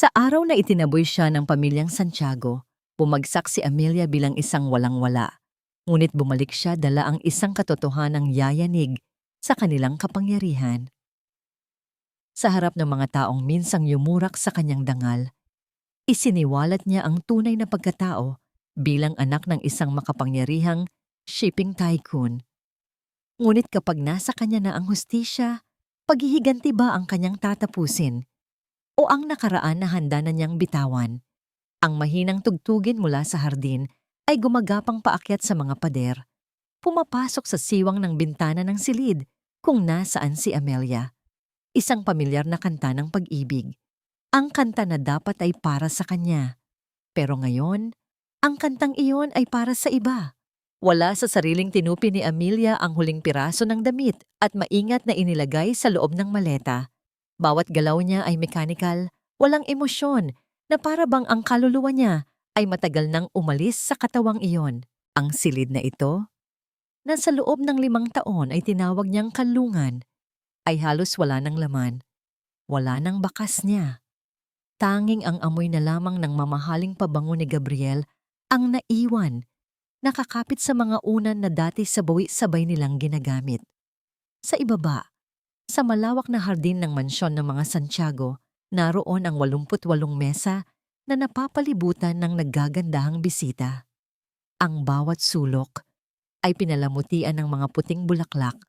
Sa araw na itinaboy siya ng pamilyang Santiago, bumagsak si Amelia bilang isang walang-wala. Ngunit bumalik siya dala ang isang katotohanang yayanig sa kanilang kapangyarihan. Sa harap ng mga taong minsang yumurak sa kanyang dangal, isiniwalat niya ang tunay na pagkatao bilang anak ng isang makapangyarihang shipping tycoon. Ngunit kapag nasa kanya na ang hustisya, paghihiganti ba ang kanyang tatapusin? O ang nakaraan na handa na niyang bitawan? Ang mahinang tugtugin mula sa hardin ay gumagapang paakyat sa mga pader, pumapasok sa siwang ng bintana ng silid kung nasaan si Amelia. Isang pamilyar na kanta ng pag-ibig. Ang kanta na dapat ay para sa kanya. Pero ngayon, ang kantang iyon ay para sa iba. Wala sa sariling tinupi ni Amelia ang huling piraso ng damit at maingat na inilagay sa loob ng maleta. Bawat galaw niya ay mekanikal, walang emosyon, na para bang ang kaluluwa niya ay matagal nang umalis sa katawang iyon. Ang silid na ito, na sa loob ng 5 taon ay tinawag niyang kanlungan, ay halos wala ng laman. Wala ng bakas niya. Tanging ang amoy na lamang ng mamahaling pabango ni Gabriel ang naiwan, nakakapit sa mga unan na dati sabay nilang ginagamit. Sa ibaba, sa malawak na hardin ng mansyon ng mga Santiago, naroon ang 88 mesa na napapalibutan ng naggagandahang bisita. Ang bawat sulok ay pinalamutian ng mga puting bulaklak,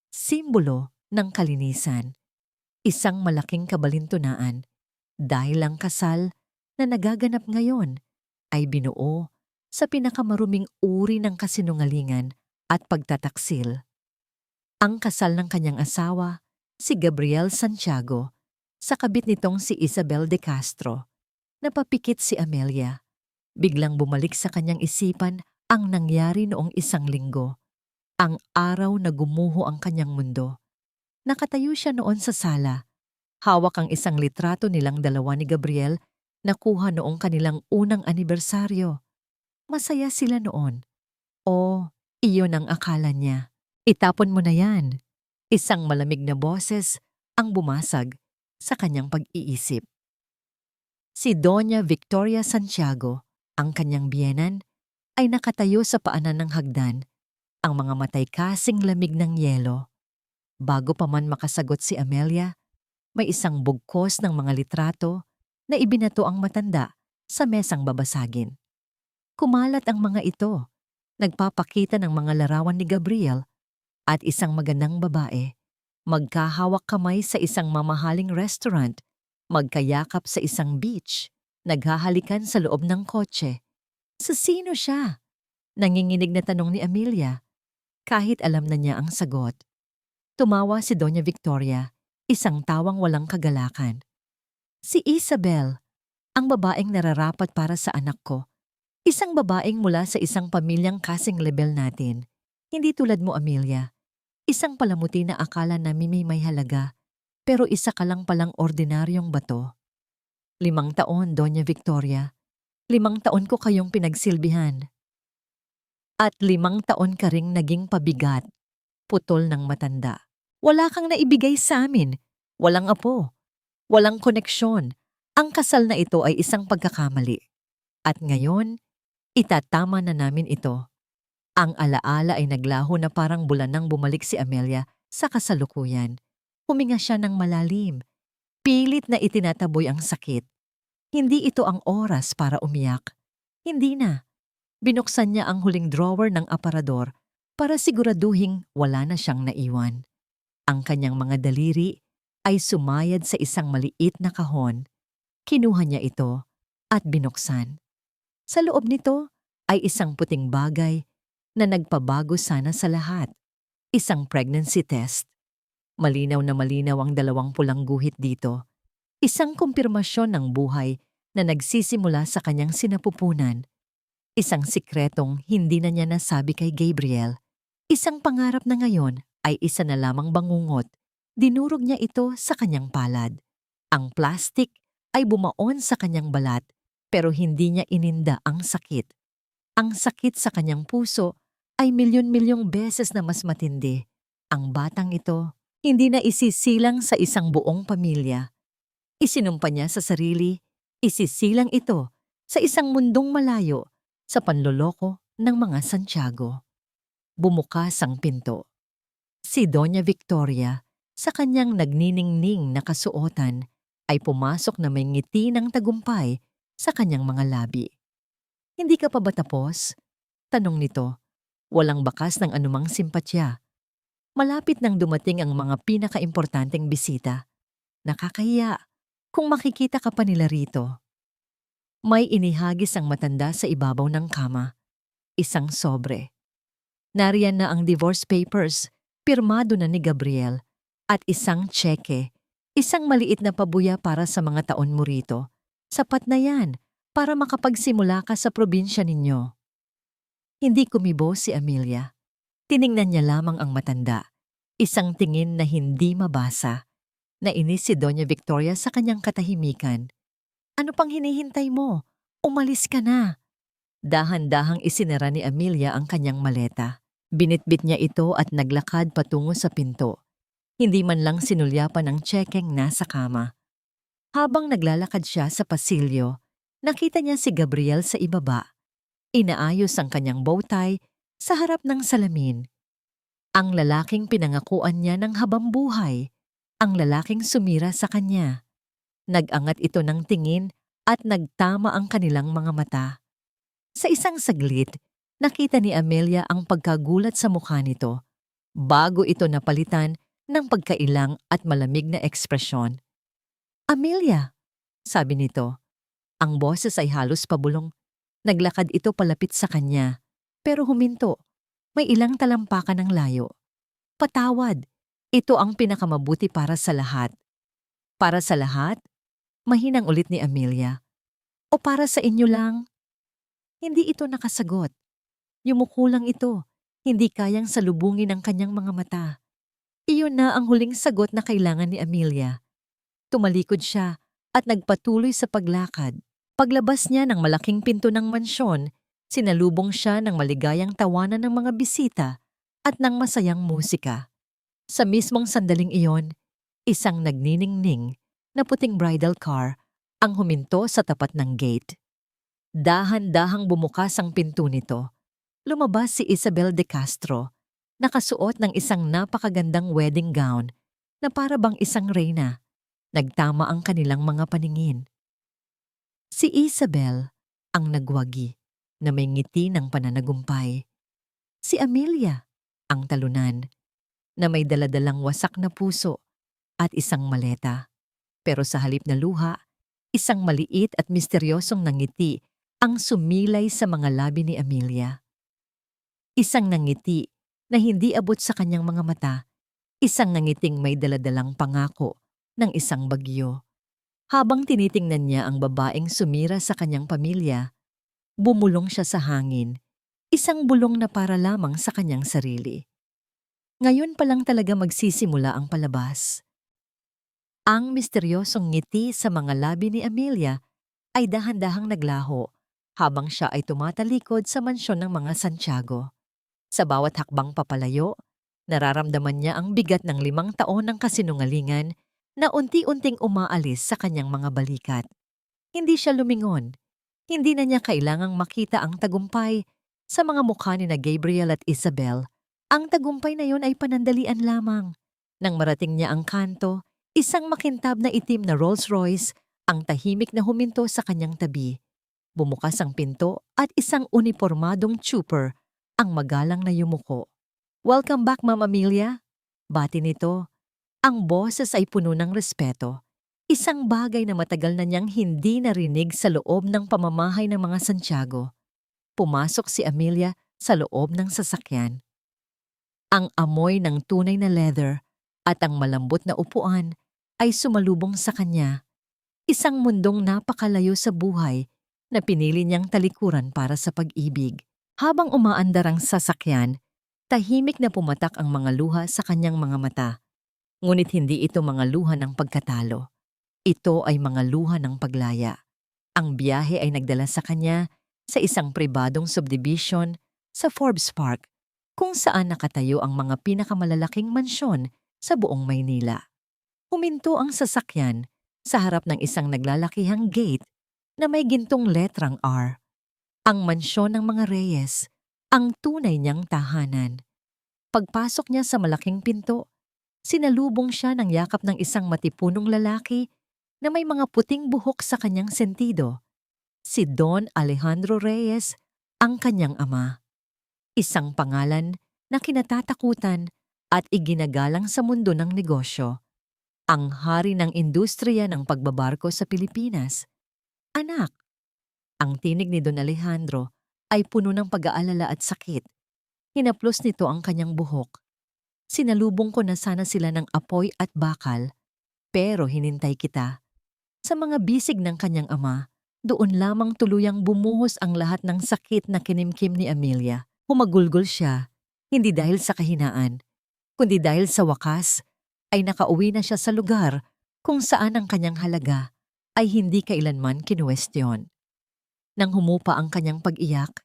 simbolo ng kalinisan. Isang malaking kabalintunaan dahil ang kasal na nagaganap ngayon ay binuo sa pinakamaruming uri ng kasinungalingan at pagtataksil. Ang kasal ng kanyang asawa, si Gabriel Santiago, sa kabit nitong si Isabel de Castro. Napapikit si Amelia. Biglang bumalik sa kanyang isipan ang nangyari noong 1 linggo. Ang araw na gumuho ang kanyang mundo. Nakatayo siya noon sa sala. Hawak ang isang litrato nilang dalawa ni Gabriel na kuha noong kanilang unang anibersaryo. Masaya sila noon. O, iyon ang akala niya. Itapon mo na yan. Isang malamig na boses ang bumasag sa kanyang pag-iisip. Si Doña Victoria Santiago, ang kanyang biyenan, ay nakatayo sa paanan ng hagdan, ang mga matay kasing lamig ng yelo. Bago pa man makasagot si Amelia, may isang bugkos ng mga litrato na ibinato ang matanda sa mesang babasagin. Kumalat ang mga ito, nagpapakita ng mga larawan ni Gabriel at isang magandang babae, magkahawak kamay sa isang mamahaling restaurant, magkayakap sa isang beach, naghahalikan sa loob ng kotse. Sa sino siya? Nanginginig na tanong ni Amelia, kahit alam na niya ang sagot. Tumawa si Doña Victoria, isang tawang walang kagalakan. Si Isabel, ang babaeng nararapat para sa anak ko. Isang babaeng mula sa isang pamilyang kasing level natin. Hindi tulad mo, Amelia. Isang palamuti na akala namin may halaga, pero isa ka lang palang ordinaryong bato. 5 taon, Doña Victoria. 5 taon ko kayong pinagsilbihan. At 5 taon ka ring naging pabigat, putol ng matanda. Wala kang naibigay sa amin. Walang apo. Walang koneksyon. Ang kasal na ito ay isang pagkakamali. At ngayon, itatama na namin ito. Ang alaala ay naglaho na parang bulan nang bumalik si Amelia sa kasalukuyan. Huminga siya ng malalim. Pilit na itinataboy ang sakit. Hindi ito ang oras para umiyak. Hindi na. Binuksan niya ang huling drawer ng aparador para siguraduhing wala na siyang naiwan. Ang kanyang mga daliri ay sumayad sa isang maliit na kahon. Kinuha niya ito at binuksan. Sa loob nito ay isang puting bagay na nagpabago sana sa lahat. Isang pregnancy test. Malinaw na malinaw ang 2 pulang guhit dito. Isang kumpirmasyon ng buhay na nagsisimula sa kanyang sinapupunan. Isang sikretong hindi na niya nasabi kay Gabriel. Isang pangarap na ngayon ay isa na lamang bangungot. Dinurog niya ito sa kanyang palad. Ang plastik ay bumaon sa kanyang balat pero hindi niya ininda ang sakit. Ang sakit sa kanyang puso ay milyon-milyong beses na mas matindi. Ang batang ito hindi na isisilang sa isang buong pamilya. Isinumpa niya sa sarili, Isisilang ito sa isang mundong malayo sa panloloko ng mga Santiago. Bumukas ang pinto. Si Doña Victoria, sa kanyang nagniningning na kasuotan, ay pumasok na may ngiti ng tagumpay sa kanyang mga labi. "Hindi ka pa ba tapos?" tanong nito. Walang bakas ng anumang simpatya. Malapit nang dumating ang mga pinakaimportanteng bisita. "Nakakahiya kung makikita ka pa nila rito." May inihagis ang matanda sa ibabaw ng kama. Isang sobre. Nariyan na ang divorce papers, pirmado na ni Gabriel, at isang tseke, isang maliit na pabuya para sa mga taon mo rito. Sapat na yan para makapagsimula ka sa probinsya ninyo. Hindi kumibo si Amelia. Tiningnan niya lamang ang matanda. Isang tingin na hindi mabasa. Nainis si Doña Victoria sa kanyang katahimikan. "Ano pang hinihintay mo? Umalis ka na." Dahan-dahang isinara ni Amelia ang kanyang maleta. Binitbit niya ito at naglakad patungo sa pinto. Hindi man lang sinulyapan ang tsekeng nasa kama. Habang naglalakad siya sa pasilyo, nakita niya si Gabriel sa ibaba. Inaayos ang kanyang bowtie sa harap ng salamin. Ang lalaking pinangakuan niya ng habambuhay. Ang lalaking sumira sa kanya. Nag-angat ito ng tingin at nagtama ang kanilang mga mata. Sa isang saglit, nakita ni Amelia ang pagkagulat sa mukha nito, bago ito napalitan ng pagkailang at malamig na ekspresyon. "Amelia," sabi nito. Ang boses ay halos pabulong. Naglakad ito palapit sa kanya, pero huminto. May ilang talampakan ng layo. "Patawad, ito ang pinakamabuti para sa lahat." "Para sa lahat?" Mahinang ulit ni Amelia. "O para sa inyo lang?" Hindi ito nakasagot. Yumuko lang ito, hindi kayang salubungin ang kanyang mga mata. Iyon na ang huling sagot na kailangan ni Amelia. Tumalikod siya at nagpatuloy sa paglakad. Paglabas niya ng malaking pinto ng mansyon, sinalubong siya ng maligayang tawanan ng mga bisita at ng masayang musika. Sa mismong sandaling iyon, isang nagniningning na puting bridal car ang huminto sa tapat ng gate. Dahan-dahang bumukas ang pinto nito. Lumabas si Isabel de Castro, nakasuot ng isang napakagandang wedding gown na para bang isang reyna. Nagtama ang kanilang mga paningin. Si Isabel ang nagwagi na may ngiti ng pananagumpay. Si Amelia ang talunan na may daladalang wasak na puso at isang maleta. Pero sa halip na luha, isang maliit at misteryosong nangiti ang sumilay sa mga labi ni Amelia. Isang nangiti na hindi abot sa kanyang mga mata, isang nangiting may daladalang pangako ng isang bagyo. Habang tinitingnan niya ang babaeng sumira sa kanyang pamilya, bumulong siya sa hangin, isang bulong na para lamang sa kanyang sarili. Ngayon pa lang talaga magsisimula ang palabas. Ang misteryosong ngiti sa mga labi ni Amelia ay dahan-dahang naglaho habang siya ay tumatalikod sa mansyon ng mga Santiago. Sa bawat hakbang papalayo, nararamdaman niya ang bigat ng 5 taon ng kasinungalingan na unti-unting umaalis sa kanyang mga balikat. Hindi siya lumingon. Hindi na niya kailangang makita ang tagumpay sa mga mukha ni na Gabriel at Isabel. Ang tagumpay na yon ay panandalian lamang. Nang marating niya ang kanto, isang makintab na itim na Rolls Royce ang tahimik na huminto sa kanyang tabi. Bumukas ang pinto at isang unipormadong trooper ang magalang na yumuko. "Welcome back, Ma'am Amelia." Bati nito. Ang boses ay puno ng respeto. Isang bagay na matagal na niyang hindi narinig sa loob ng pamamahay ng mga Santiago. Pumasok si Amelia sa loob ng sasakyan. Ang amoy ng tunay na leather at ang malambot na upuan ay sumalubong sa kanya. Isang mundong napakalayo sa buhay na pinili niyang talikuran para sa pag-ibig. Habang umaandar ang sasakyan, tahimik na pumatak ang mga luha sa kanyang mga mata. Ngunit hindi ito mga luha ng pagkatalo. Ito ay mga luha ng paglaya. Ang biyahe ay nagdala sa kanya sa isang pribadong subdivision sa Forbes Park, kung saan nakatayo ang mga pinakamalalaking mansyon sa buong Maynila. Huminto ang sasakyan sa harap ng isang naglalakihang gate na may gintong letrang R. Ang mansyon ng mga Reyes, ang tunay niyang tahanan. Pagpasok niya sa malaking pinto, sinalubong siya ng yakap ng isang matipunong lalaki na may mga puting buhok sa kanyang sentido. Si Don Alejandro Reyes, ang kanyang ama. Isang pangalan na kinatatakutan at iginagalang sa mundo ng negosyo. Ang hari ng industriya ng pagbabarko sa Pilipinas. Anak, ang tinig ni Don Alejandro ay puno ng pag-aalala at sakit. Hinaplos nito ang kanyang buhok. Sinalubong ko na sana sila ng apoy at bakal, pero hinintay kita. Sa mga bisig ng kanyang ama, doon lamang tuluyang bumuhos ang lahat ng sakit na kinimkim ni Amelia. Humagulgol siya, hindi dahil sa kahinaan, kundi dahil sa wakas ay nakauwi na siya sa lugar kung saan ang kanyang halaga ay hindi kailanman kinuwestiyon. Nang humupa ang kanyang pag-iyak,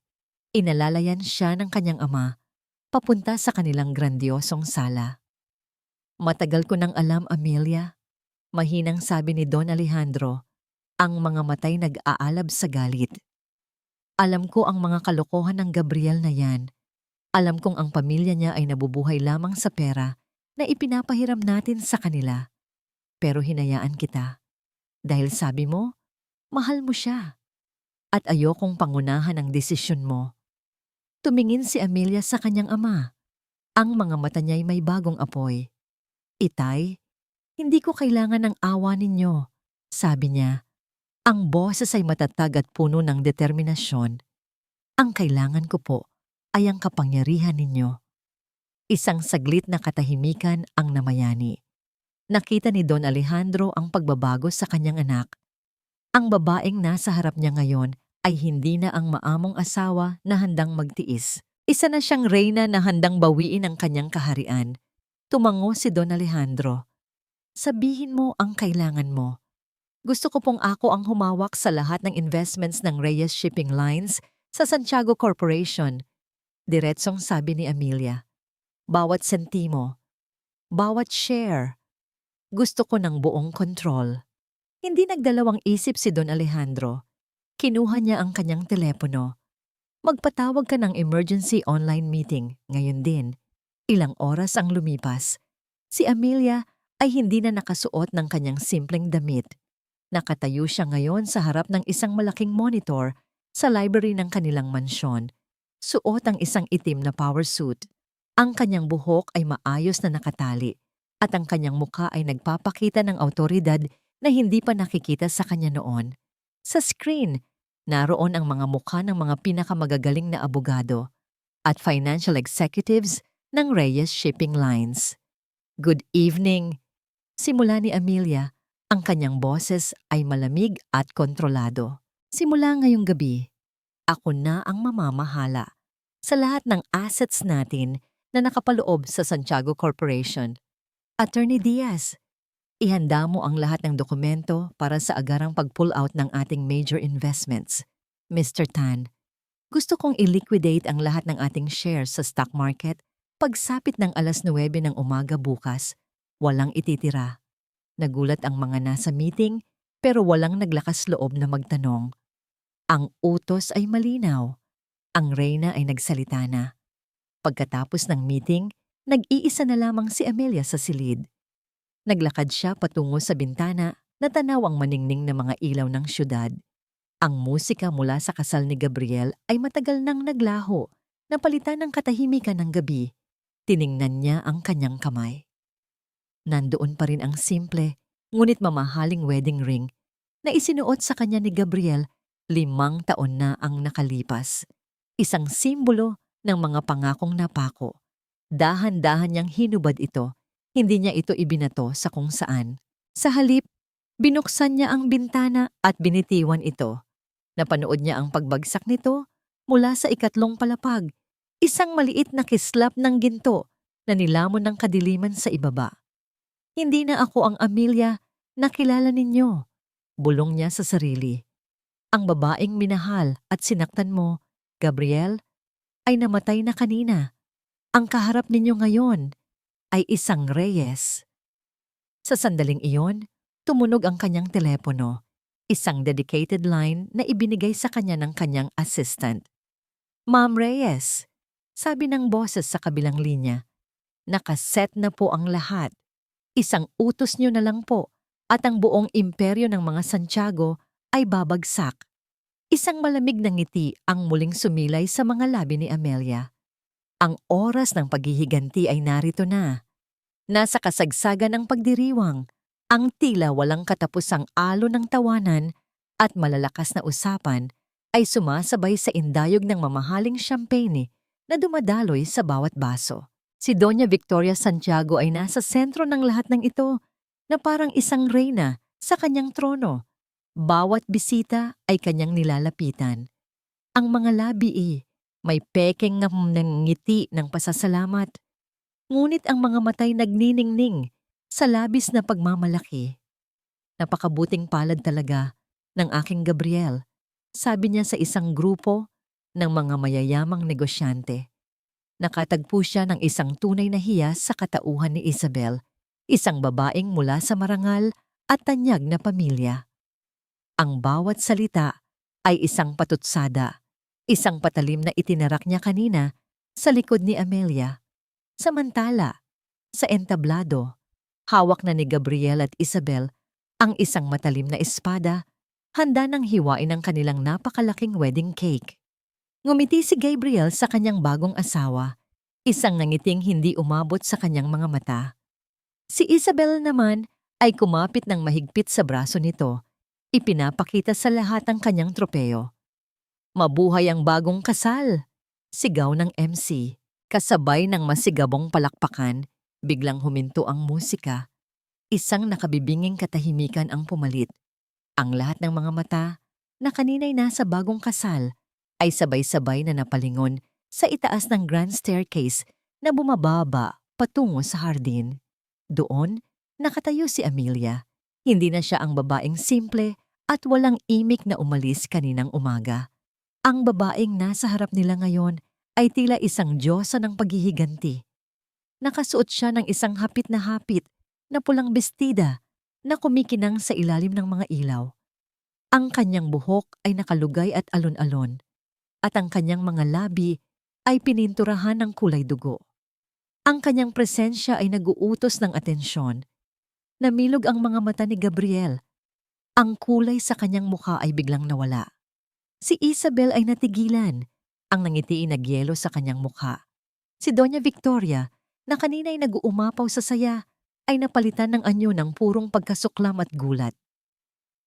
inalalayan siya ng kanyang ama papunta sa kanilang grandiosong sala. Matagal ko nang alam, Amelia, mahinang sabi ni Don Alejandro, ang mga matay nag-aalab sa galit. Alam ko ang mga kalokohan ng Gabriel na yan. Alam kong ang pamilya niya ay nabubuhay lamang sa pera na ipinapahiram natin sa kanila. Pero hinayaan kita. Dahil sabi mo, mahal mo siya. At ayokong pangunahan ang desisyon mo. Tumingin si Amelia sa kanyang ama. Ang mga mata niya'y may bagong apoy. Itay, hindi ko kailangan ng awa ninyo, sabi niya. Ang boses ay matatag at puno ng determinasyon. Ang kailangan ko po ay ang kapangyarihan ninyo. Isang saglit na katahimikan ang namayani. Nakita ni Don Alejandro ang pagbabago sa kanyang anak. Ang babaeng nasa harap niya ngayon ay hindi na ang maamong asawa na handang magtiis. Isa na siyang reyna na handang bawiin ang kanyang kaharian. Tumango si Don Alejandro. Sabihin mo ang kailangan mo. Gusto ko pong ako ang humawak sa lahat ng investments ng Reyes Shipping Lines sa Santiago Corporation. Diretsong sabi ni Amelia. Bawat sentimo, bawat share. Gusto ko ng buong kontrol. Hindi nagdalawang isip si Don Alejandro. Kinuha niya ang kanyang telepono. Magpatawag ka ng emergency online meeting ngayon din. Ilang oras ang lumipas. Si Amelia ay hindi na nakasuot ng kanyang simpleng damit. Nakatayo siya ngayon sa harap ng isang malaking monitor sa library ng kanilang mansyon. Suot ang isang itim na power suit. Ang kanyang buhok ay maayos na nakatali at ang kanyang mukha ay nagpapakita ng awtoridad na hindi pa nakikita sa kanya noon. Sa screen, naroon ang mga mukha ng mga pinakamagagaling na abogado at financial executives ng Reyes Shipping Lines. Good evening. Simula ni Amelia, ang kanyang boses ay malamig at kontrolado. Simula ngayong gabi, ako na ang mamamahala sa lahat ng assets natin na nakapaloob sa Santiago Corporation. Attorney Diaz, ihanda mo ang lahat ng dokumento para sa agarang pag-pull out ng ating major investments. Mr. Tan, gusto kong i-liquidate ang lahat ng ating shares sa stock market pagsapit ng 9:00 ng umaga bukas. Walang ititira. Nagulat ang mga nasa meeting pero walang naglakas loob na magtanong. Ang utos ay malinaw. Ang reyna ay nagsalita na. Pagkatapos ng meeting, nag-iisa na lamang si Amelia sa silid. Naglakad siya patungo sa bintana na tanaw ang maningning na mga ilaw ng syudad. Ang musika mula sa kasal ni Gabriel ay matagal nang naglaho, napalitan ng katahimikan ng gabi. Tiningnan niya ang kanyang kamay. Nandoon pa rin ang simple, ngunit mamahaling wedding ring na isinuot sa kanya ni Gabriel 5 taon na ang nakalipas. Isang simbolo ng mga pangakong napako. Dahan-dahan niyang hinubad ito, hindi niya ito ibinato sa kung saan. Sa halip, binuksan niya ang bintana at binitiwan ito. Napanood niya ang pagbagsak nito mula sa 3 palapag, isang maliit na kislap ng ginto na nilamon ng kadiliman sa ibaba. Hindi na ako ang Amelia na kilala ninyo, bulong niya sa sarili. Ang babaeng minahal at sinaktan mo, Gabriel, ay namatay na kanina. Ang kaharap ninyo ngayon ay isang Reyes. Sa sandaling iyon, tumunog ang kanyang telepono. Isang dedicated line na ibinigay sa kanya ng kanyang assistant. Ma'am Reyes, sabi ng boses sa kabilang linya, nakaset na po ang lahat. Isang utos niyo na lang po at ang buong imperyo ng mga Santiago ay babagsak. Isang malamig na ngiti ang muling sumilay sa mga labi ni Amelia. Ang oras ng paghihiganti ay narito na. Nasa kasagsagan ng pagdiriwang, ang tila walang katapusang alon ng tawanan at malalakas na usapan ay sumasabay sa indayog ng mamahaling champagne na dumadaloy sa bawat baso. Si Doña Victoria Santiago ay nasa sentro ng lahat ng ito na parang isang reyna sa kanyang trono. Bawat bisita ay kanyang nilalapitan. Ang mga labi may pekeng ng ngiti ng pasasalamat. Ngunit ang mga matay nagniningning sa labis na pagmamalaki. Napakabuting palad talaga ng aking Gabriel, sabi niya sa isang grupo ng mga mayayamang negosyante. Nakatagpo siya ng isang tunay na hiyas sa katauhan ni Isabel, isang babaeng mula sa marangal at tanyag na pamilya. Ang bawat salita ay isang patutsada, isang patalim na itinarak niya kanina sa likod ni Amelia. Samantala, sa entablado, hawak na ni Gabriel at Isabel ang isang matalim na espada, handa nang hiwain ang kanilang napakalaking wedding cake. Ngumiti si Gabriel sa kanyang bagong asawa, isang nangiting hindi umabot sa kanyang mga mata. Si Isabel naman ay kumapit ng mahigpit sa braso nito, ipinapakita sa lahat ang kanyang tropeo. Mabuhay ang bagong kasal! Sigaw ng MC. Kasabay ng masigabong palakpakan, biglang huminto ang musika. Isang nakabibinging katahimikan ang pumalit. Ang lahat ng mga mata na kanina'y nasa bagong kasal ay sabay-sabay na napalingon sa itaas ng grand staircase na bumababa patungo sa hardin. Doon, nakatayo si Amelia. Hindi na siya ang babaeng simple at walang imik na umalis kaninang umaga. Ang babaeng nasa harap nila ngayon ay tila isang diyosa ng paghihiganti. Nakasuot siya ng isang hapit na pulang bestida na kumikinang sa ilalim ng mga ilaw. Ang kanyang buhok ay nakalugay at alon-alon, at ang kanyang mga labi ay pininturahan ng kulay dugo. Ang kanyang presensya ay naguutos ng atensyon. Namilog ang mga mata ni Gabriel. Ang kulay sa kanyang mukha ay biglang nawala. Si Isabel ay natigilan, ang nangiti nagyelo sa kanyang mukha. Si Doña Victoria, na kanina'y nag-uumapaw sa saya, ay napalitan ng anyo ng purong pagkasuklam at gulat.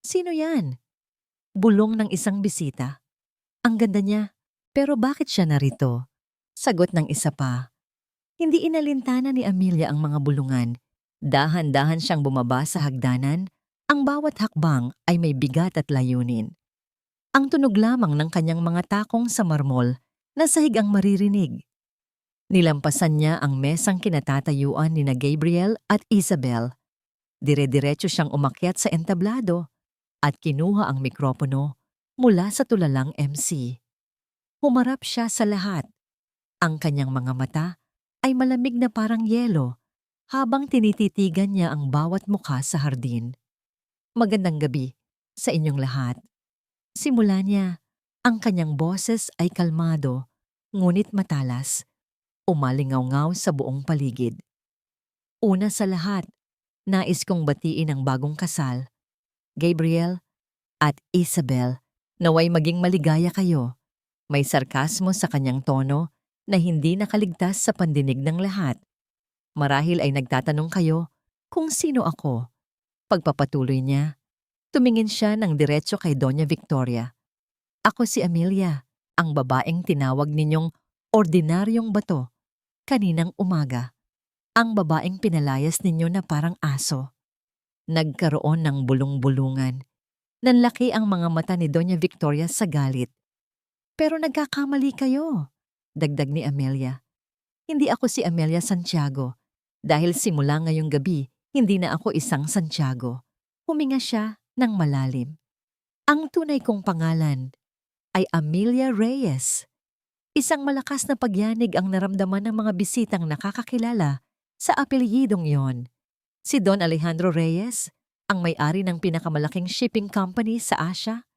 Sino yan? Bulong ng isang bisita. Ang ganda niya, pero bakit siya narito? Sagot ng isa pa. Hindi inalintana ni Amelia ang mga bulungan. Dahan-dahan siyang bumaba sa hagdanan, ang bawat hakbang ay may bigat at layunin. Ang tunog lamang ng kanyang mga takong sa marmol na sahig ang maririnig. Nilampasan niya ang mesang kinatatayuan ni na Gabriel at Isabel. Dire-diretso siyang umakyat sa entablado at kinuha ang mikropono mula sa tulalang MC. Humarap siya sa lahat. Ang kanyang mga mata ay malamig na parang yelo habang tinititigan niya ang bawat mukha sa hardin. Magandang gabi sa inyong lahat. Simula niya, ang kanyang boses ay kalmado, ngunit matalas, umalingaw-ngaw sa buong paligid. Una sa lahat, nais kong batiin ang bagong kasal, Gabriel at Isabel, naway maging maligaya kayo. May sarkasmo sa kanyang tono na hindi nakaligtas sa pandinig ng lahat. Marahil ay nagtatanong kayo kung sino ako. Pagpapatuloy niya, tumingin siya ng diretso kay Doña Victoria. Ako si Amelia, ang babaeng tinawag ninyong ordinaryong bato kaninang umaga. Ang babaeng pinalayas ninyo na parang aso. Nagkaroon ng bulong-bulungan. Nanlaki ang mga mata ni Doña Victoria sa galit. Pero nagkakamali kayo, dagdag ni Amelia. Hindi ako si Amelia Santiago. Dahil simula ngayong gabi, hindi na ako isang Santiago. Huminga siya ng malalim. Ang tunay kong pangalan ay Amelia Reyes. Isang malakas na pagyanig ang naramdaman ng mga bisitang nakakakilala sa apelyidong yon. Si Don Alejandro Reyes, ang may-ari ng pinakamalaking shipping company sa Asia.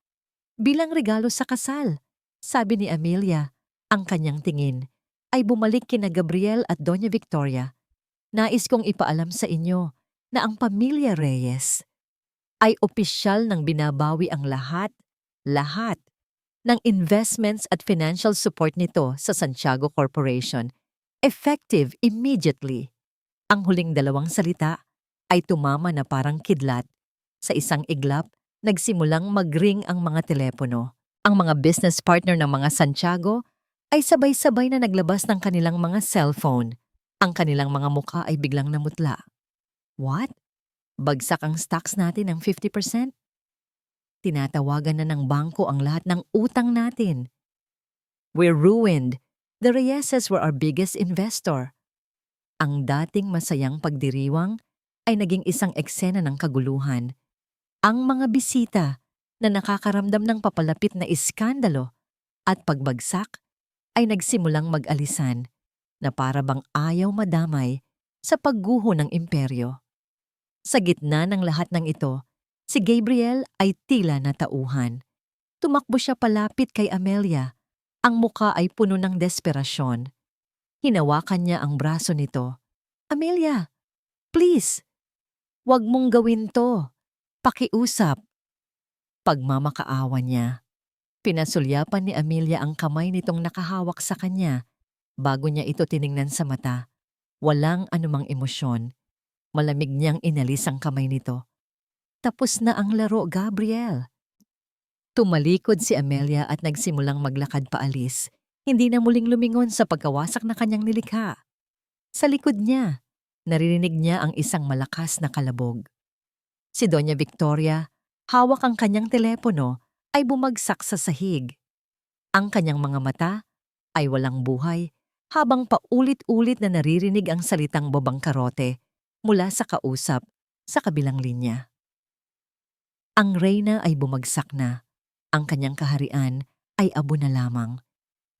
Bilang regalo sa kasal, sabi ni Amelia, ang kanyang tingin ay bumalik kina Gabriel at Doña Victoria. Nais kong ipaalam sa inyo na ang pamilya Reyes ay opisyal ng binabawi ang lahat ng investments at financial support nito sa Santiago Corporation, effective immediately. Ang huling dalawang salita ay tumama na parang kidlat. Sa isang iglap, nagsimulang mag-ring ang mga telepono. Ang mga business partner ng mga Santiago ay sabay-sabay na naglabas ng kanilang mga cellphone. Ang kanilang mga muka ay biglang namutla. What? Bagsak ang stocks natin ng 50%? Tinatawagan na ng bangko ang lahat ng utang natin. We're ruined. The Reyeses were our biggest investor. Ang dating masayang pagdiriwang ay naging isang eksena ng kaguluhan. Ang mga bisita na nakakaramdam ng papalapit na iskandalo at pagbagsak ay nagsimulang mag-alisan na para bang ayaw madamay sa pagguho ng imperyo. Sa gitna ng lahat ng ito, si Gabriel ay tila natauhan. Tumakbo siya palapit kay Amelia. Ang muka ay puno ng desperasyon. Hinawakan niya ang braso nito. Amelia, please, wag mong gawin to. Pakiusap. Pagmamakaawa niya. Pinasulyapan ni Amelia ang kamay nitong nakahawak sa kanya. Bago niya ito tiningnan sa mata, walang anumang emosyon. Malamig niyang inalis ang kamay nito. Tapos na ang laro, Gabriel. Tumalikod si Amelia at nagsimulang maglakad paalis. Hindi na muling lumingon sa pagkawasak na kanyang nilikha. Sa likod niya, naririnig niya ang isang malakas na kalabog. Si Doña Victoria, hawak ang kanyang telepono, ay bumagsak sa sahig. Ang kanyang mga mata ay walang buhay habang paulit-ulit na naririnig ang salitang babangkarote mula sa kausap sa kabilang linya. Ang reyna ay bumagsak na. Ang kanyang kaharian ay abo na lamang.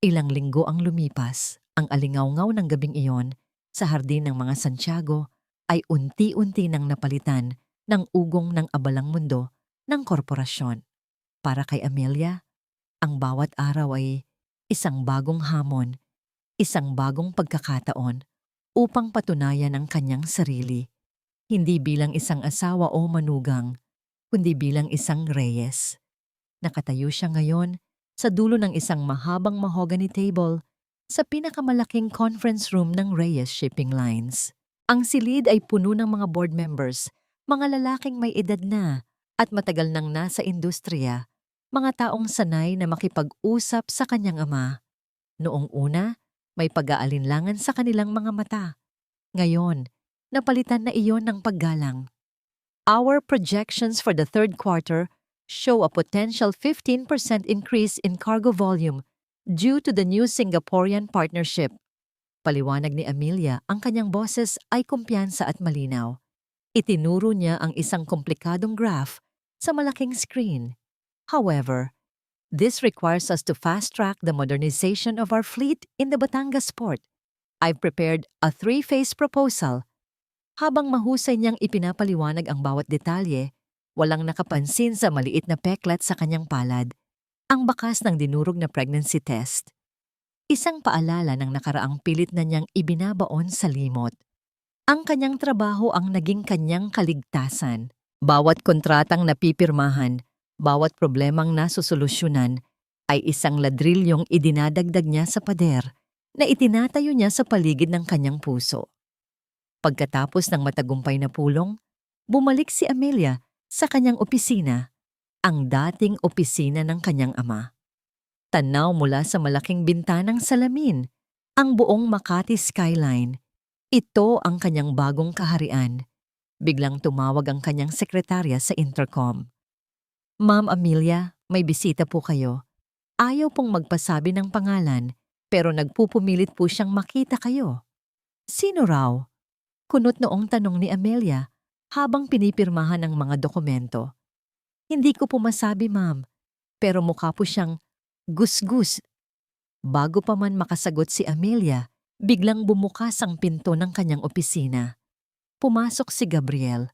Ilang linggo ang lumipas, ang alingaw-ngaw ng gabing iyon sa hardin ng mga Santiago ay unti-unti nang napalitan ng ugong ng abalang mundo ng korporasyon. Para kay Amelia, ang bawat araw ay isang bagong hamon, isang bagong pagkakataon upang patunayan ang kanyang sarili, hindi bilang isang asawa o manugang, kundi bilang isang Reyes. Nakatayo siya ngayon sa dulo ng isang mahabang mahogany table sa pinakamalaking conference room ng Reyes Shipping Lines. Ang silid ay puno ng mga board members, mga lalaking may edad na at matagal nang nasa industriya, mga taong sanay na makipag-usap sa kanyang ama. Noong una, may pag-aalinlangan sa kanilang mga mata. Ngayon, napalitan na iyon ng paggalang. Our projections for the third quarter show a potential 15% increase in cargo volume due to the new Singaporean partnership. Paliwanag ni Amelia, ang kanyang boses ay kumpiyansa at malinaw. Itinuro niya ang isang komplikadong graph sa malaking screen. However, this requires us to fast-track the modernization of our fleet in the Batangas port. I've prepared a 3-phase proposal. Habang mahusay niyang ipinapaliwanag ang bawat detalye, walang nakapansin sa maliit na peklat sa kanyang palad, ang bakas ng dinurog na pregnancy test. Isang paalala ng nakaraang pilit na niyang ibinabaon sa limot. Ang kanyang trabaho ang naging kanyang kaligtasan. Bawat kontratang napipirmahan, bawat problemang nasusolusyunan, ay isang ladrilyong idinadagdag niya sa pader na itinatayo niya sa paligid ng kanyang puso. Pagkatapos ng matagumpay na pulong, bumalik si Amelia sa kanyang opisina, ang dating opisina ng kanyang ama. Tanaw mula sa malaking bintanang salamin, ang buong Makati skyline. Ito ang kanyang bagong kaharian. Biglang tumawag ang kanyang sekretarya sa intercom. Ma'am Amelia, may bisita po kayo. Ayaw pong magpasabi ng pangalan, pero nagpupumilit po siyang makita kayo. Sino raw? Kunot noong tanong ni Amelia habang pinipirmahan ang mga dokumento. Hindi ko po masabi, ma'am, pero mukha po siyang gusgus. Bago pa man makasagot si Amelia, biglang bumukas ang pinto ng kanyang opisina. Pumasok si Gabriel.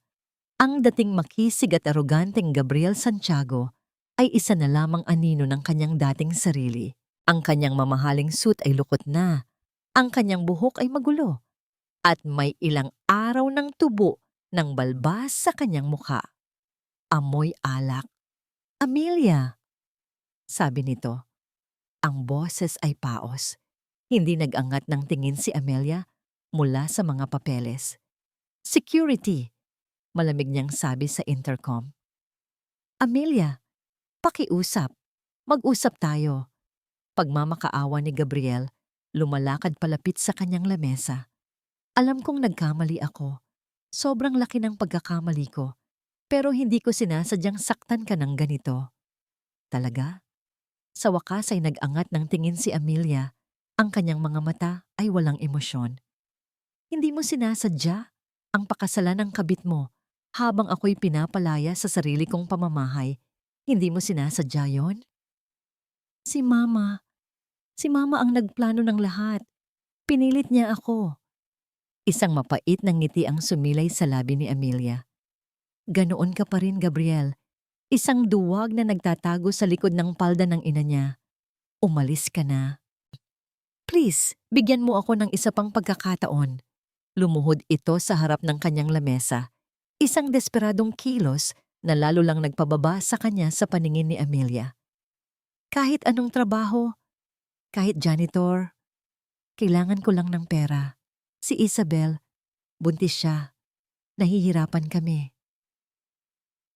Ang dating makisig at aroganteng Gabriel Santiago ay isa na lamang anino ng kanyang dating sarili. Ang kanyang mamahaling suit ay lukot na, ang kanyang buhok ay magulo, at may ilang araw ng tubo ng balbas sa kanyang mukha. Amoy alak. "Amelia," sabi nito. Ang boses ay paos. Hindi nag-angat ng tingin si Amelia mula sa mga papeles. "Security," malamig niyang sabi sa intercom. "Amelia, pakiusap. Mag-usap tayo." Pagmamakaawa ni Gabriel, lumalakad palapit sa kanyang lamesa. "Alam kong nagkamali ako. Sobrang laki ng pagkakamali ko. Pero hindi ko sinasadyang saktan ka ng ganito." "Talaga?" Sa wakas ay nag-angat ng tingin si Amelia. Ang kanyang mga mata ay walang emosyon. "Hindi mo sinasadya ang pakasalan ng kabit mo habang ako'y pinapalaya sa sarili kong pamamahay. Hindi mo sinasadya yon?" Si Mama ang nagplano ng lahat. Pinilit niya ako." Isang mapait na ngiti ang sumilay sa labi ni Amelia. "Ganoon ka pa rin, Gabriel. Isang duwag na nagtatago sa likod ng palda ng ina niya. Umalis ka na. Please, bigyan mo ako ng isa pang pagkakataon." Lumuhod ito sa harap ng kanyang lamesa. Isang desperadong kilos na lalo lang nagpababa sa kanya sa paningin ni Amelia. "Kahit anong trabaho, kahit janitor, kailangan ko lang ng pera. Si Isabel, buntis siya. Nahihirapan kami."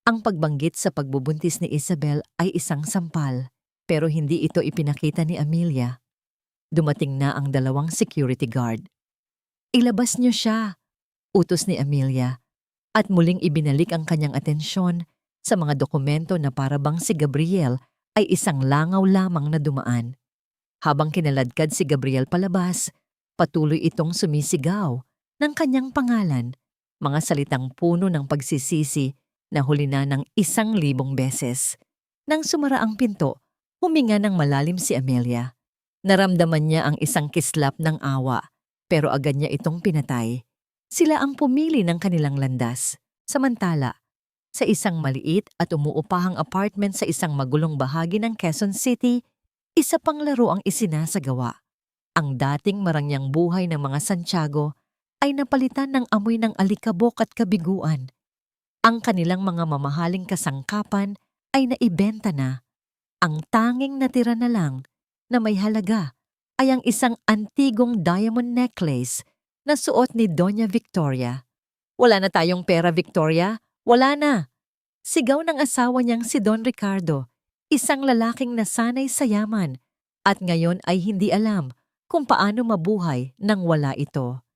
Ang pagbanggit sa pagbubuntis ni Isabel ay isang sampal, pero hindi ito ipinakita ni Amelia. Dumating na ang dalawang security guard. "Ilabas niyo siya," utos ni Amelia, at muling ibinalik ang kanyang atensyon sa mga dokumento na parabang si Gabriel ay isang langaw lamang na dumaan. Habang kinaladkad si Gabriel palabas, patuloy itong sumisigaw ng kanyang pangalan, mga salitang puno ng pagsisisi na huli na ng 1,000 beses. Nang sumara ang pinto, huminga ng malalim si Amelia. Naramdaman niya ang isang kislap ng awa, pero agad niya itong pinatay. Sila ang pumili ng kanilang landas. Samantala, sa isang maliit at umuupahang apartment sa isang magulong bahagi ng Quezon City, isa pang laro ang isinasagawa. Ang dating marangyang buhay ng mga Santiago ay napalitan ng amoy ng alikabok at kabiguan. Ang kanilang mga mamahaling kasangkapan ay naibenta na. Ang tanging natira na lang na may halaga ay ang isang antigong diamond necklace na suot ni Doña Victoria. "Wala na tayong pera, Victoria. Wala na!" Sigaw ng asawa niyang si Don Ricardo, isang lalaking nasanay sa yaman at ngayon ay hindi alam kung paano mabuhay nang wala ito.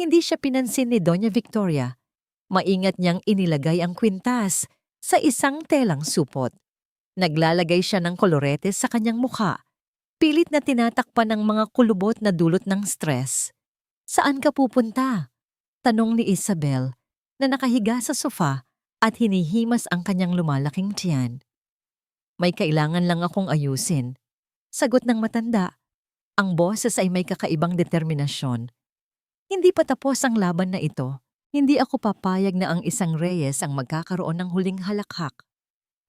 Hindi siya pinansin ni Doña Victoria. Maingat niyang inilagay ang kwintas sa isang telang supot. Naglalagay siya ng kolorete sa kanyang mukha. Pilit na tinatakpan ng mga kulubot na dulot ng stress. "Saan ka pupunta?" tanong ni Isabel na nakahiga sa sofa at hinihimas ang kanyang lumalaking tiyan. "May kailangan lang akong ayusin," sagot ng matanda. Ang boses ay may kakaibang determinasyon. "Hindi pa tapos ang laban na ito. Hindi ako papayag na ang isang Reyes ang magkakaroon ng huling halakhak."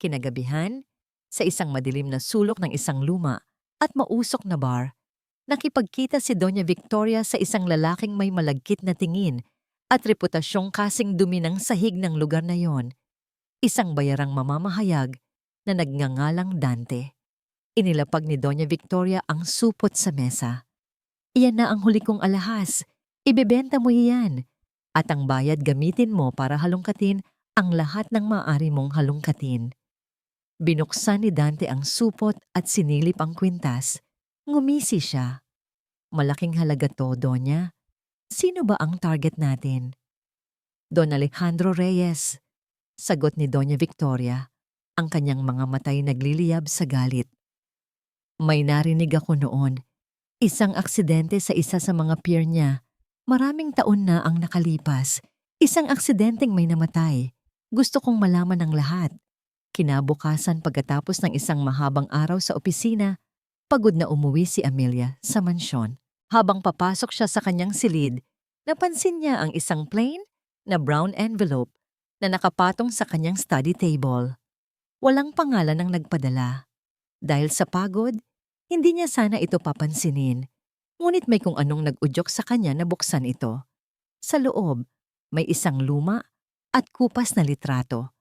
Kinagabihan, sa isang madilim na sulok ng isang luma at mausok na bar, nakipagkita si Doña Victoria sa isang lalaking may malagkit na tingin at reputasyong kasing dumi ng sahig ng lugar na yon. Isang bayarang mamamahayag na nagngangalang Dante. Inilapag ni Doña Victoria ang supot sa mesa. "Iyan na ang huli kong alahas. Ibebenta mo iyan. At ang bayad gamitin mo para halongkatin ang lahat ng maaari mong halongkatin." Binuksan ni Dante ang supot at sinilip ang kwintas. Ngumisi siya. "Malaking halaga to, Doña. Sino ba ang target natin?" "Don Alejandro Reyes," sagot ni Doña Victoria. Ang kanyang mga matay nagliliyab sa galit. "May narinig ako noon. Isang aksidente sa isa sa mga pier niya. Maraming taon na ang nakalipas. Isang aksidenteng may namatay. Gusto kong malaman ang lahat." Kinabukasan pagkatapos ng isang mahabang araw sa opisina, pagod na umuwi si Amelia sa mansyon. Habang papasok siya sa kanyang silid, napansin niya ang isang plain na brown envelope na nakapatong sa kanyang study table. Walang pangalan ang nagpadala. Dahil sa pagod, hindi niya sana ito papansinin. Ngunit may kung anong nag-udyok sa kanya na buksan ito. Sa loob, may isang luma at kupas na litrato.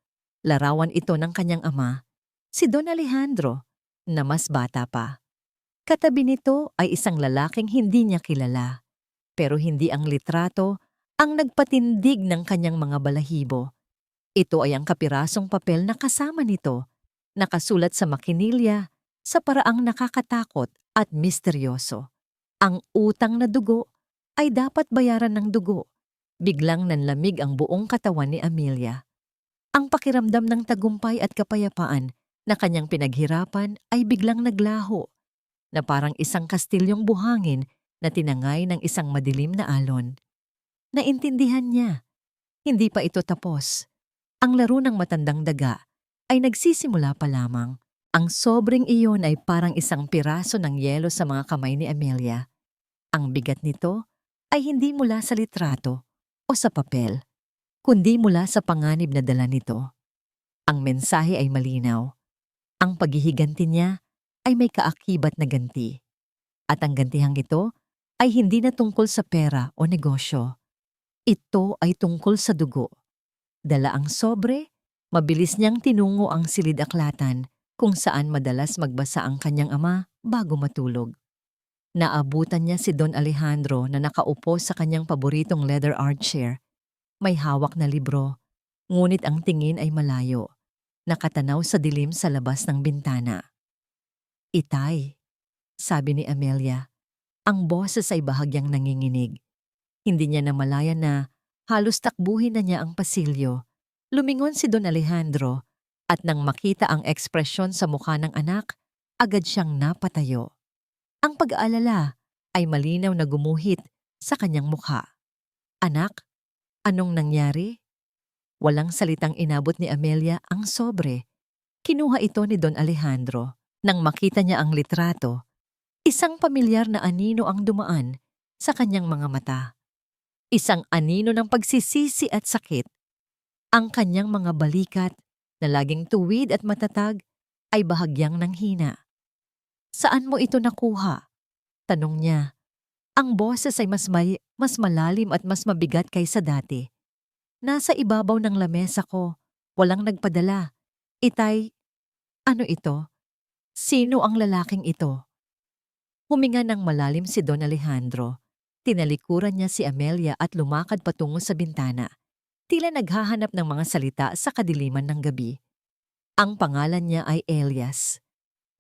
Larawan ito ng kanyang ama, si Don Alejandro, na mas bata pa. Katabi nito ay isang lalaking hindi niya kilala. Pero hindi ang litrato ang nagpatindig ng kanyang mga balahibo. Ito ay ang kapirasong papel na kasama nito, nakasulat sa makinilya sa paraang nakakatakot at misteryoso. Ang utang na dugo ay dapat bayaran ng dugo. Biglang nanlamig ang buong katawan ni Amelia. Ang pakiramdam ng tagumpay at kapayapaan na kanyang pinaghirapan ay biglang naglaho, na parang isang kastilyong buhangin na tinangay ng isang madilim na alon. Naintindihan niya. Hindi pa ito tapos. Ang laro ng matandang daga ay nagsisimula pa lamang. Ang sobrang iyon ay parang isang piraso ng yelo sa mga kamay ni Amelia. Ang bigat nito ay hindi mula sa litrato o sa papel, kundi mula sa panganib na dala nito. Ang mensahe ay malinaw. Ang paghihiganti niya ay may kaakibat na ganti. At ang gantihang ito ay hindi na tungkol sa pera o negosyo. Ito ay tungkol sa dugo. Dala ang sobre, mabilis niyang tinungo ang silid-aklatan kung saan madalas magbasa ang kanyang ama bago matulog. Naabutan niya si Don Alejandro na nakaupo sa kanyang paboritong leather armchair. May hawak na libro, ngunit ang tingin ay malayo, nakatanaw sa dilim sa labas ng bintana. "Itay," sabi ni Amelia. Ang boses ay bahagyang nanginginig. Hindi niya namalayan na halos takbuhin na niya ang pasilyo. Lumingon si Don Alejandro at nang makita ang ekspresyon sa mukha ng anak, agad siyang napatayo. Ang pag-aalala ay malinaw na gumuhit sa kanyang mukha. "Anak, anong nangyari?" Walang salitang inabot ni Amelia ang sobre. Kinuha ito ni Don Alejandro. Nang makita niya ang litrato, isang pamilyar na anino ang dumaan sa kanyang mga mata. Isang anino ng pagsisisi at sakit. Ang kanyang mga balikat na laging tuwid at matatag ay bahagyang nanghina. "Saan mo ito nakuha?" tanong niya. Ang boses ay mas malalim at mas mabigat kaysa dati. "Nasa ibabaw ng lamesa ko. Walang nagpadala. Itay, ano ito? Sino ang lalaking ito?" Huminga ng malalim si Don Alejandro. Tinalikuran niya si Amelia at lumakad patungo sa bintana. Tila naghahanap ng mga salita sa kadiliman ng gabi. Ang pangalan niya ay Elias.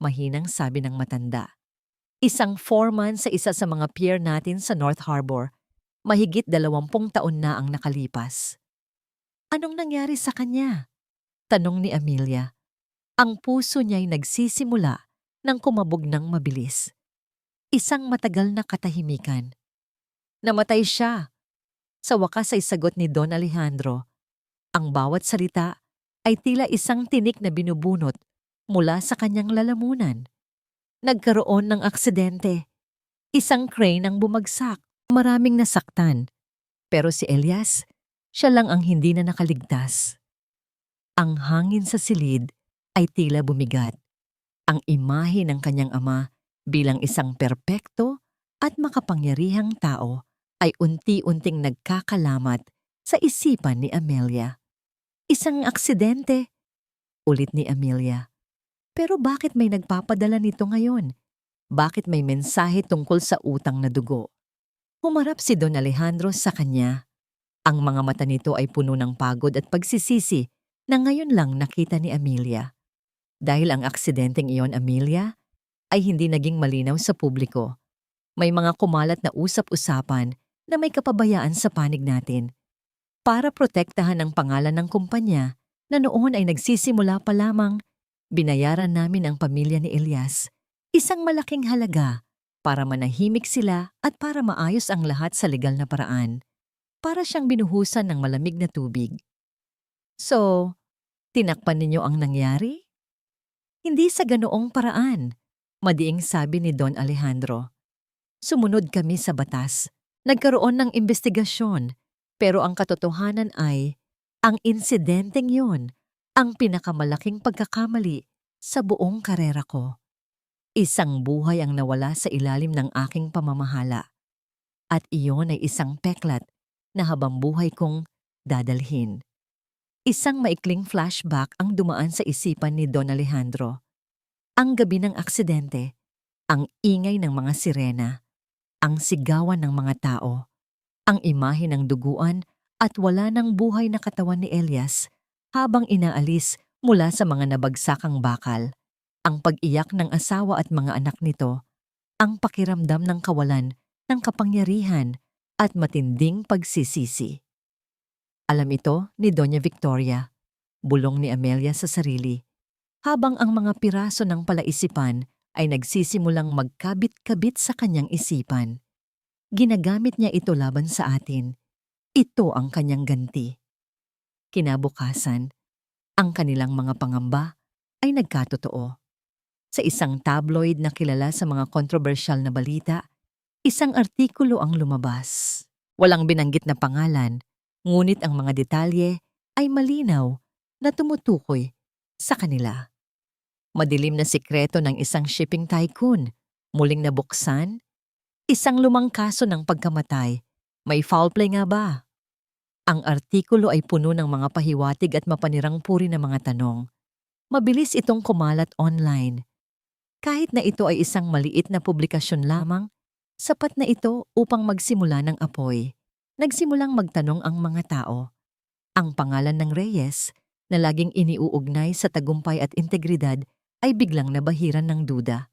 Mahinang sabi ng matanda. Isang foreman sa isa sa mga pier natin sa North Harbor. Mahigit 20 taon na ang nakalipas. "Anong nangyari sa kanya?" tanong ni Amelia. Ang puso niya'y nagsisimula ng kumabog ng mabilis. Isang matagal na katahimikan. "Namatay siya." Sa wakas ay sagot ni Don Alejandro. Ang bawat salita ay tila isang tinik na binubunot mula sa kanyang lalamunan. "Nagkaroon ng aksidente. Isang crane ang bumagsak. Maraming nasaktan. Pero si Elias, siya lang ang hindi na nakaligtas." Ang hangin sa silid ay tila bumigat. Ang imahe ng kanyang ama bilang isang perpekto at makapangyarihang tao ay unti-unting nagkakalamat sa isipan ni Amelia. "Isang aksidente," ulit ni Amelia. "Pero bakit may nagpapadala nito ngayon? Bakit may mensahe tungkol sa utang na dugo?" Humarap si Don Alejandro sa kanya. Ang mga mata nito ay puno ng pagod at pagsisisi na ngayon lang nakita ni Amelia. Dahil ang aksidenteng iyon, Amelia, ay hindi naging malinaw sa publiko. May mga kumalat na usap-usapan na may kapabayaan sa panig natin. Para protektahan ang pangalan ng kumpanya na noon ay nagsisimula pa lamang, binayaran namin ang pamilya ni Elias isang malaking halaga para manahimik sila at para maayos ang lahat sa legal na paraan. Para siyang binuhusan ng malamig na tubig. "So, tinakpan ninyo ang nangyari?" "Hindi sa ganoong paraan," madiing sabi ni Don Alejandro. "Sumunod kami sa batas. Nagkaroon ng investigasyon, pero ang katotohanan ay Ang insidenteng yun, ang pinakamalaking pagkakamali sa buong karera ko. Isang buhay ang nawala sa ilalim ng aking pamamahala. At iyon ay isang peklat na habang buhay kong dadalhin. Isang maikling flashback ang dumaan sa isipan ni Don Alejandro. Ang gabi ng aksidente, ang ingay ng mga sirena, ang sigawan ng mga tao, ang imahe ng duguan at wala ng buhay na katawan ni Elias habang inaalis mula sa mga nabagsakang bakal, ang pag-iyak ng asawa at mga anak nito, ang pakiramdam ng kawalan ng kapangyarihan at matinding pagsisisi. Alam ito ni Doña Victoria, bulong ni Amelia sa sarili, habang ang mga piraso ng palaisipan ay nagsisimulang magkabit-kabit sa kanyang isipan. Ginagamit niya ito laban sa atin. Ito ang kanyang ganti. Kinabukasan, ang kanilang mga pangamba ay nagkatotoo. Sa isang tabloid na kilala sa mga kontrobersyal na balita, isang artikulo ang lumabas. Walang binanggit na pangalan, ngunit ang mga detalye ay malinaw na tumutukoy sa kanila. Madilim na sikreto ng isang shipping tycoon, muling nabuksan, isang lumang kaso ng pagkamatay. May foul play nga ba? Ang artikulo ay puno ng mga pahiwatig at mapanirang puri na mga tanong. Mabilis itong kumalat online. Kahit na ito ay isang maliit na publikasyon lamang, sapat na ito upang magsimula ng apoy. Nagsimulang magtanong ang mga tao. Ang pangalan ng Reyes, na laging iniuugnay sa tagumpay at integridad, ay biglang nabahiran ng duda.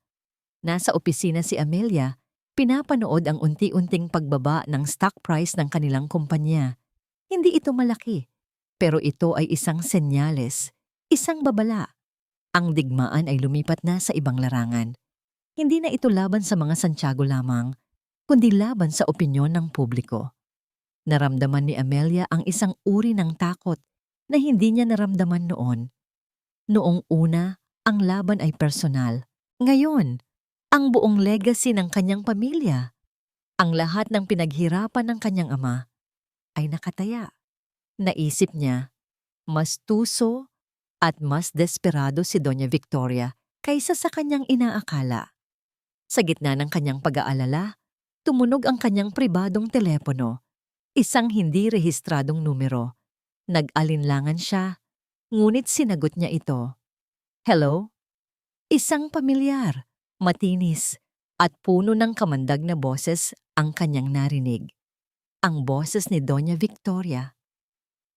Nasa opisina si Amelia, pinapanood ang unti-unting pagbaba ng stock price ng kanilang kumpanya. Hindi ito malaki, pero ito ay isang senyales, isang babala. Ang digmaan ay lumipat na sa ibang larangan. Hindi na ito laban sa mga Santiago lamang, kundi laban sa opinyon ng publiko. Naramdaman ni Amelia ang isang uri ng takot na hindi niya naramdaman noon. Noong una, ang laban ay personal. Ngayon, ang buong legacy ng kanyang pamilya, ang lahat ng pinaghirapan ng kanyang ama, ay nakataya. Naisip niya, mas tuso at mas desperado si Doña Victoria kaysa sa kanyang inaakala. Sa gitna ng kanyang pag-aalala, tumunog ang kanyang pribadong telepono, isang hindi rehistradong numero. Nag-alinlangan siya, ngunit sinagot niya ito. Hello? Isang pamilyar, matinis, at puno ng kamandag na boses ang kanyang narinig. Ang boses ni Doña Victoria.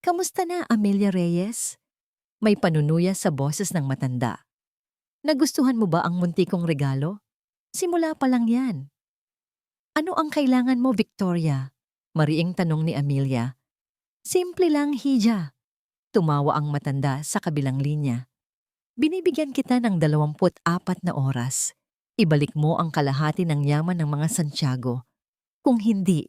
Kamusta na, Amelia Reyes? May panunuya sa boses ng matanda. Nagustuhan mo ba ang munti kong regalo? Simula pa lang yan. Ano ang kailangan mo, Victoria? Mariing tanong ni Amelia. Simple lang, Hija. Tumawa ang matanda sa kabilang linya. Binibigyan kita ng 24 na oras. Ibalik mo ang kalahati ng yaman ng mga Santiago. Kung hindi,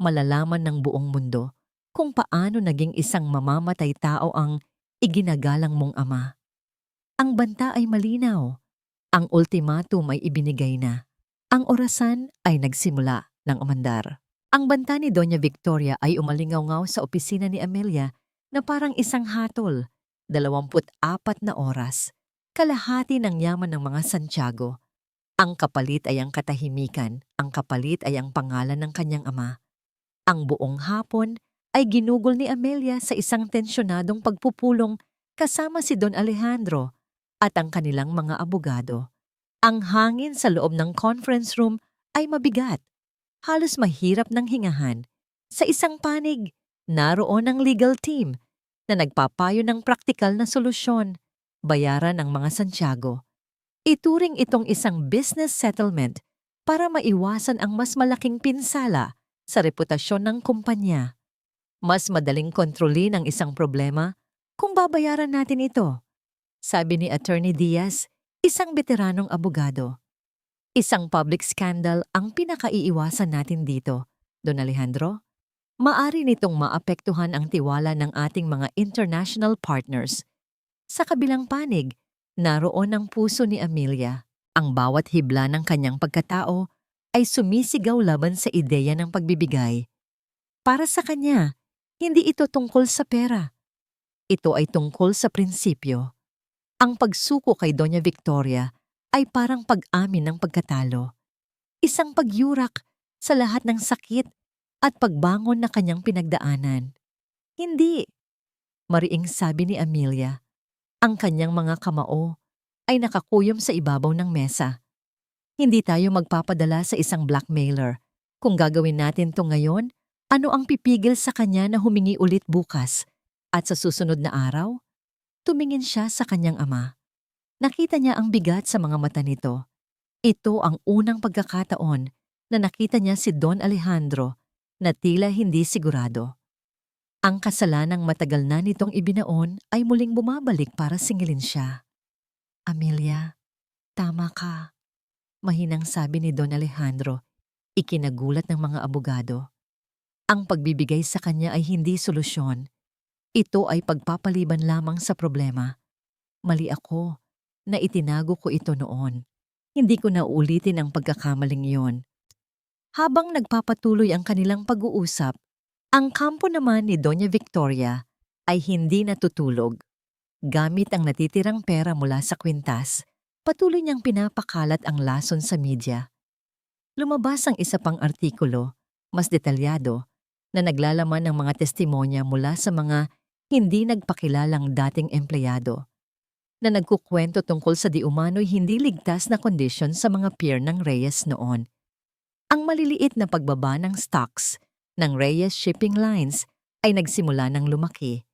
malalaman ng buong mundo kung paano naging isang mamamatay tao ang iginagalang mong ama. Ang banta ay malinaw. Ang ultimatum ay ibinigay na. Ang orasan ay nagsimula ng umandar. Ang banta ni Doña Victoria ay umalingaw-ngaw sa opisina ni Amelia na parang isang hatol. 24 na oras. Kalahati ng yaman ng mga Santiago. Ang kapalit ay ang katahimikan. Ang kapalit ay ang pangalan ng kanyang ama. Ang buong hapon ay ginugol ni Amelia sa isang tensyonadong pagpupulong kasama si Don Alejandro at ang kanilang mga abogado. Ang hangin sa loob ng conference room ay mabigat. Halos mahirap ng hingahan. Sa isang panig, naroon ang legal team na nagpapayo ng praktikal na solusyon, bayaran ng mga Santiago. Ituring itong isang business settlement para maiwasan ang mas malaking pinsala sa reputasyon ng kumpanya. Mas madaling kontrolin ang isang problema kung babayaran natin ito, sabi ni Attorney Diaz, isang veteranong abogado. Isang public scandal ang pinakaiiwasan natin dito, Don Alejandro. Maari nitong maapektuhan ang tiwala ng ating mga international partners. Sa kabilang panig, naroon ang puso ni Amelia. Ang bawat hibla ng kanyang pagkatao ay sumisigaw laban sa ideya ng pagbibigay. Para sa kanya, Hindi ito tungkol sa pera. Ito ay tungkol sa prinsipyo. Ang pagsuko kay Doña Victoria ay parang pag-amin ng pagkatalo. Isang pagyurak sa lahat ng sakit at pagbangon na kanyang pinagdaanan. Hindi, mariing sabi ni Amelia. Ang kanyang mga kamao ay nakakuyom sa ibabaw ng mesa. Hindi tayo magpapadala sa isang blackmailer. Kung gagawin natin to ngayon, ano ang pipigil sa kanya na humingi ulit bukas? At sa susunod na araw, tumingin siya sa kanyang ama. Nakita niya ang bigat sa mga mata nito. Ito ang unang pagkakataon na nakita niya si Don Alejandro na tila hindi sigurado. Ang kasalanang matagal na nitong ibinaon ay muling bumabalik para singilin siya. Amelia, tama ka. Mahinang sabi ni Don Alejandro, ikinagulat ng mga abogado. Ang pagbibigay sa kanya ay hindi solusyon. Ito ay pagpapaliban lamang sa problema. Mali ako na itinago ko ito noon. Hindi ko na uulitin ang pagkakamaling iyon. Habang nagpapatuloy ang kanilang pag-uusap, ang kampo naman ni Doña Victoria ay hindi natutulog. Gamit ang natitirang pera mula sa kwintas, patuloy niyang pinapakalat ang lason sa media. Lumabas ang isa pang artikulo, mas detalyado, na naglalaman ng mga testimonya mula sa mga hindi nagpakilalang dating empleyado, na nagkukwento tungkol sa di umano'y hindi ligtas na kondisyon sa mga pier ng Reyes noon. Ang maliliit na pagbaba ng stocks ng Reyes Shipping Lines ay nagsimula ng lumaki.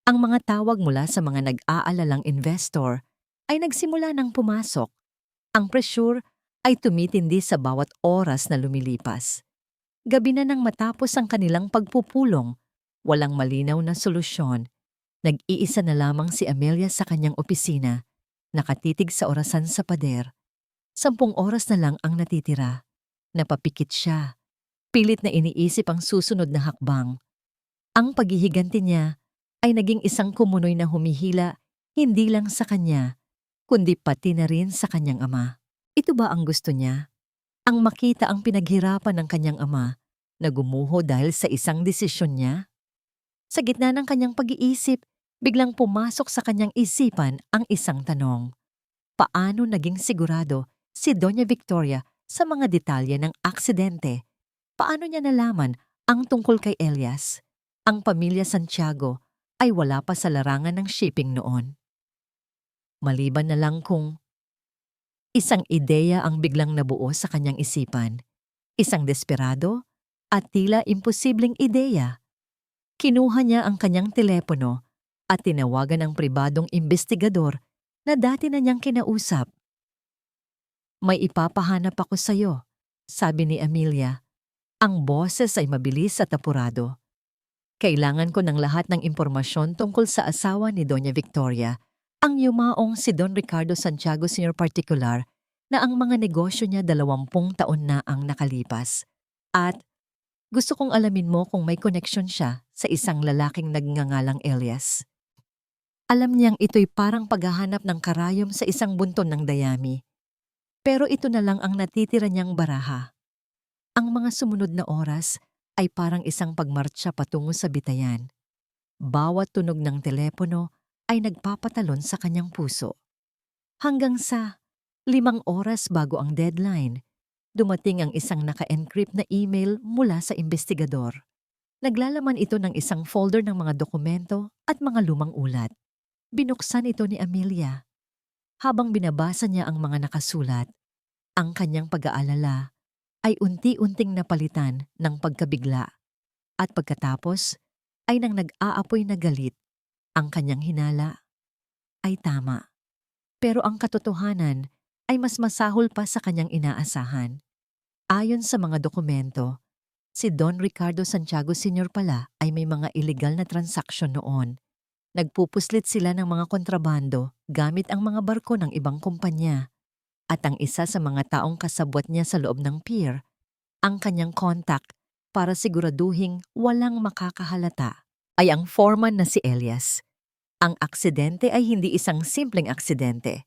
Ang mga tawag mula sa mga nag-aalalang investor ay nagsimula ng pumasok. Ang pressure ay tumitindi sa bawat oras na lumilipas. Gabi na nang matapos ang kanilang pagpupulong, walang malinaw na solusyon. Nag-iisa na lamang si Amelia sa kanyang opisina, nakatitig sa orasan sa pader. 10 oras na lang ang natitira. Napapikit siya. Pilit na iniisip ang susunod na hakbang. Ang paghihiganti niya ay naging isang kumunoy na humihila hindi lang sa kanya, kundi pati na rin sa kanyang ama. Ito ba ang gusto niya? Ang makita ang pinaghirapan ng kanyang ama na gumuho dahil sa isang desisyon niya? Sa gitna ng kanyang pag-iisip, biglang pumasok sa kanyang isipan ang isang tanong. Paano naging sigurado si Doña Victoria sa mga detalye ng aksidente? Paano niya nalaman ang tungkol kay Elias? Ang pamilya Santiago ay wala pa sa larangan ng shipping noon. Maliban na lang kung isang ideya ang biglang nabuo sa kanyang isipan. Isang desperado at tila imposibleng ideya. Kinuha niya ang kanyang telepono at tinawagan ang pribadong investigador na dati na niyang kinausap. May ipapahanap ako sa'yo, sabi ni Amelia. Ang boses ay mabilis at apurado. Kailangan ko ng lahat ng impormasyon tungkol sa asawa ni Doña Victoria, ang yumaong si Don Ricardo Santiago Sr. Particular, na ang mga negosyo niya 20 taon na ang nakalipas. At gusto kong alamin mo kung may koneksyon siya sa isang lalaking nagngangalang Elias. Alam niyang ito'y parang paghahanap ng karayom sa isang bunton ng dayami. Pero ito na lang ang natitira niyang baraha. Ang mga sumunod na oras ay parang isang pagmartsa patungo sa bitayan. Bawat tunog ng telepono ay nagpapatalon sa kanyang puso. Hanggang sa 5 oras bago ang deadline, dumating ang isang naka-encrypt na email mula sa investigador. Naglalaman ito ng isang folder ng mga dokumento at mga lumang ulat. Binuksan ito ni Amelia. Habang binabasa niya ang mga nakasulat, ang kanyang pag-aalala ay unti-unting napalitan ng pagkabigla. At pagkatapos ay nang nag-aapoy na galit, ang kanyang hinala ay tama. Pero ang katotohanan ay mas masahol pa sa kanyang inaasahan. Ayon sa mga dokumento, si Don Ricardo Santiago Sr. pala ay may mga illegal na transaksyon noon. Nagpupuslit sila ng mga kontrabando gamit ang mga barko ng ibang kumpanya. At ang isa sa mga taong kasabwat niya sa loob ng pier, ang kanyang contact para siguraduhing walang makakahalata, ay ang foreman na si Elias. Ang aksidente ay hindi isang simpleng aksidente.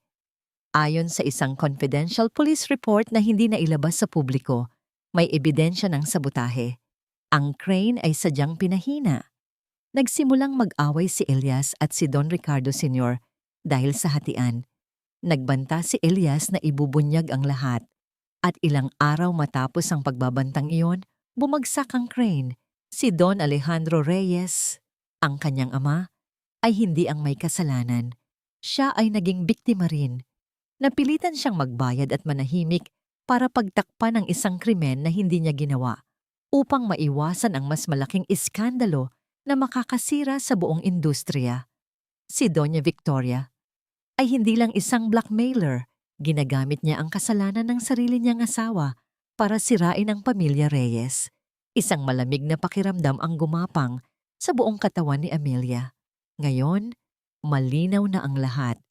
Ayon sa isang confidential police report na hindi nailabas sa publiko, may ebidensya ng sabotahe. Ang crane ay sadyang pinahina. Nagsimulang mag-away si Elias at si Don Ricardo Sr. dahil sa hatian. Nagbanta si Elias na ibubunyag ang lahat. At ilang araw matapos ang pagbabantang iyon, bumagsak ang crane. Si Don Alejandro Reyes, ang kanyang ama, ay hindi ang may kasalanan. Siya ay naging biktima rin. Napilitan siyang magbayad at manahimik para pagtakpan ang isang krimen na hindi niya ginawa upang maiwasan ang mas malaking iskandalo na makakasira sa buong industriya. Si Doña Victoria ay hindi lang isang blackmailer. Ginagamit niya ang kasalanan ng sarili niyang asawa para sirain ang pamilya Reyes. Isang malamig na pakiramdam ang gumapang sa buong katawan ni Amelia. Ngayon, malinaw na ang lahat.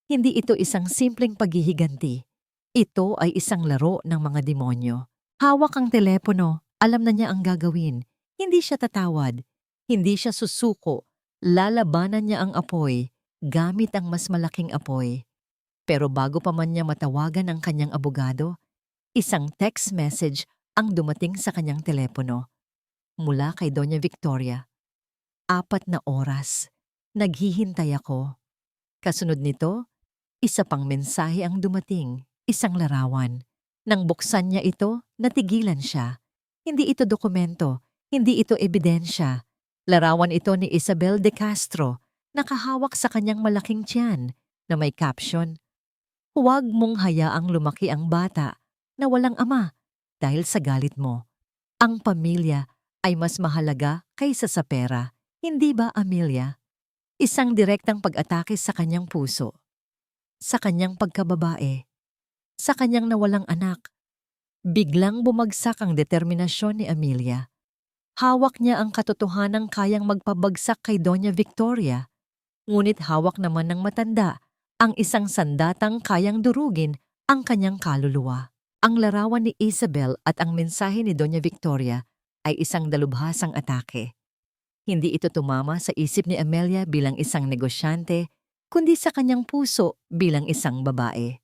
Hindi ito isang simpleng paghihiganti. Ito ay isang laro ng mga demonyo. Hawak ang telepono, alam na niya ang gagawin. Hindi siya tatawad. Hindi siya susuko. Lalabanan niya ang apoy gamit ang mas malaking apoy. Pero bago pa man niya matawagan ang kanyang abogado, isang text message ang dumating sa kanyang telepono. Mula kay Doña Victoria. 4 na oras. Naghihintay ako. Kasunod nito, isa pang mensahe ang dumating, isang larawan. Nang buksan niya ito, natigilan siya. Hindi ito dokumento, hindi ito ebidensya. Larawan ito ni Isabel de Castro, nakahawak sa kanyang malaking tiyan na may caption, "Huwag mong hayaang lumaki ang bata na walang ama dahil sa galit mo. Ang pamilya ay mas mahalaga kaysa sa pera. Hindi ba, Amelia?" Isang direktang pag-atake sa kanyang puso, sa kanyang pagkababae, sa kanyang nawalang anak. Biglang bumagsak ang determinasyon ni Amelia. Hawak niya ang katotohanang kayang magpabagsak kay Doña Victoria. Ngunit hawak naman ng matanda ang isang sandatang kayang durugin ang kanyang kaluluwa. Ang larawan ni Isabel at ang mensahe ni Doña Victoria ay isang dalubhasang atake. Hindi ito tumama sa isip ni Amelia bilang isang negosyante, kundi sa kanyang puso bilang isang babae.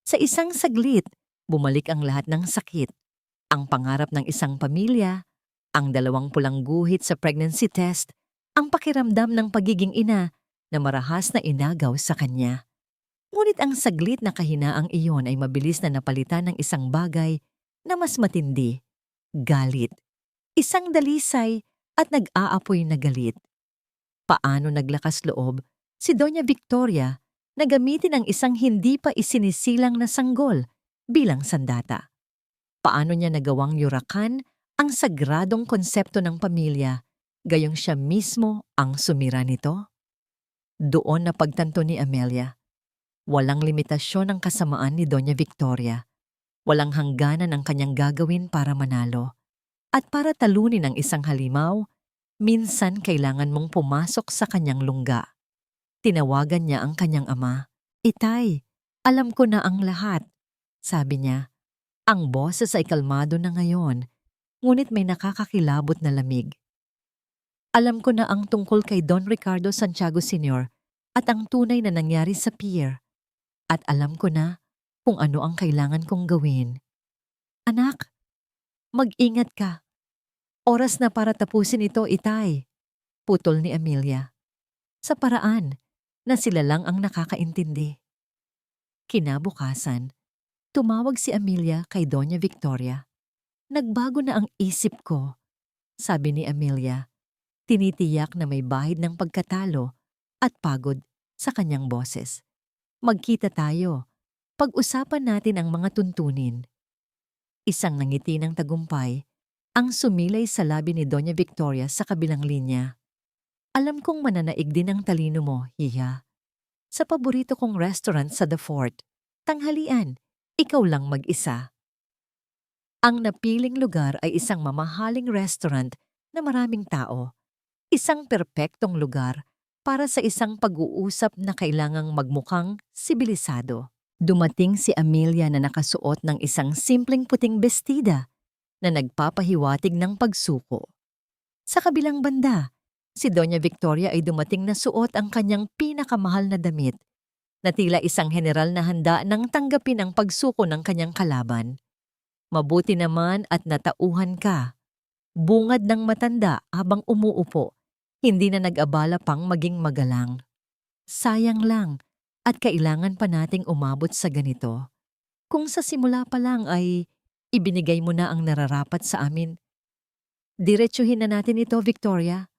Sa isang saglit, bumalik ang lahat ng sakit. Ang pangarap ng isang pamilya, ang 2 pulang guhit sa pregnancy test, ang pakiramdam ng pagiging ina na marahas na inagaw sa kanya. Ngunit ang saglit na kahinaang iyon ay mabilis na napalitan ng isang bagay na mas matindi, galit. Isang dalisay at nag-aapoy na galit. Paano naglakas loob si Doña Victoria na gamitin ang isang hindi pa isinisilang na sanggol bilang sandata? Paano niya nagawang yurakan ang sagradong konsepto ng pamilya, gayong siya mismo ang sumira nito? Doon na pagtanto ni Amelia. Walang limitasyon ang kasamaan ni Doña Victoria. Walang hangganan ang kanyang gagawin para manalo. At para talunin ang isang halimaw, minsan kailangan mong pumasok sa kanyang lungga. Tinawagan niya ang kanyang ama. "Itay, alam ko na ang lahat," sabi niya. Ang boses ay kalmado na ngayon, ngunit may nakakakilabot na lamig. "Alam ko na ang tungkol kay Don Ricardo Santiago Sr. at ang tunay na nangyari sa pier. At alam ko na kung ano ang kailangan kong gawin. Anak, mag-ingat ka. Oras na para tapusin ito, Itay," putol ni Amelia. Sa paraan na sila lang ang nakakaintindi. Kinabukasan, tumawag si Amelia kay Doña Victoria. "Nagbago na ang isip ko," sabi ni Amelia. Tinitiyak na may bahid ng pagkatalo at pagod sa kanyang boses. "Magkita tayo. Pag-usapan natin ang mga tuntunin." Isang ngiti ng tagumpay ang sumilay sa labi ni Doña Victoria sa kabilang linya. "Alam kong mananaig din ang talino mo, Hiya. Sa paborito kong restaurant sa The Fort, tanghalian, ikaw lang mag-isa." Ang napiling lugar ay isang mamahaling restaurant na maraming tao. Isang perpektong lugar para sa isang pag-uusap na kailangang magmukhang sibilisado. Dumating si Amelia na nakasuot ng isang simpleng puting bestida na nagpapahiwatig ng pagsuko. Sa kabilang banda, si Doña Victoria ay dumating na suot ang kanyang pinakamahal na damit, na tila isang general na handa nang tanggapin ang pagsuko ng kanyang kalaban. "Mabuti naman at natauhan ka," bungad ng matanda habang umuupo. Hindi na nag-abala pang maging magalang. Sayang lang at kailangan pa nating umabot sa ganito. Kung sa simula pa lang ay ibinigay mo na ang nararapat sa amin. Diretsuhin na natin ito, Victoria.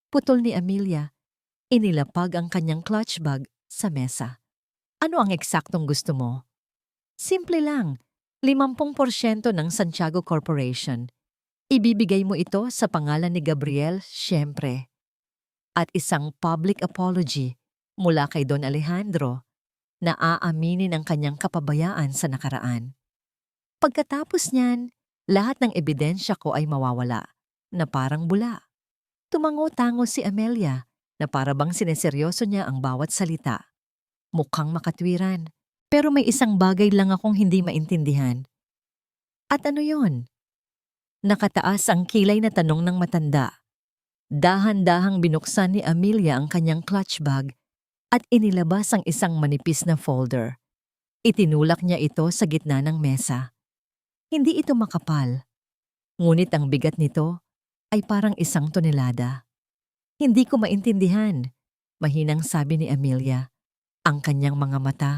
Putol ni Amelia. Inilapag ang kanyang clutch bag sa mesa. Ano ang eksaktong gusto mo? Simple lang. 50% ng Santiago Corporation. Ibibigay mo ito sa pangalan ni Gabriel, siyempre. At isang public apology mula kay Don Alejandro na aaminin ang kanyang kapabayaan sa nakaraan. Pagkatapos niyan, lahat ng ebidensya ko ay mawawala, na parang bula. Tumango-tango si Amelia na para bang sineseryoso niya ang bawat salita. Mukhang makatwiran, pero may isang bagay lang akong hindi maintindihan. At ano yon? Nakataas ang kilay na tanong ng matanda. Dahan-dahang binuksan ni Amelia ang kanyang clutch bag at inilabas ang isang manipis na folder. Itinulak niya ito sa gitna ng mesa. Hindi ito makapal, ngunit ang bigat nito ay parang 1 tonelada. Hindi ko maintindihan, mahinang sabi ni Amelia. Ang kanyang mga mata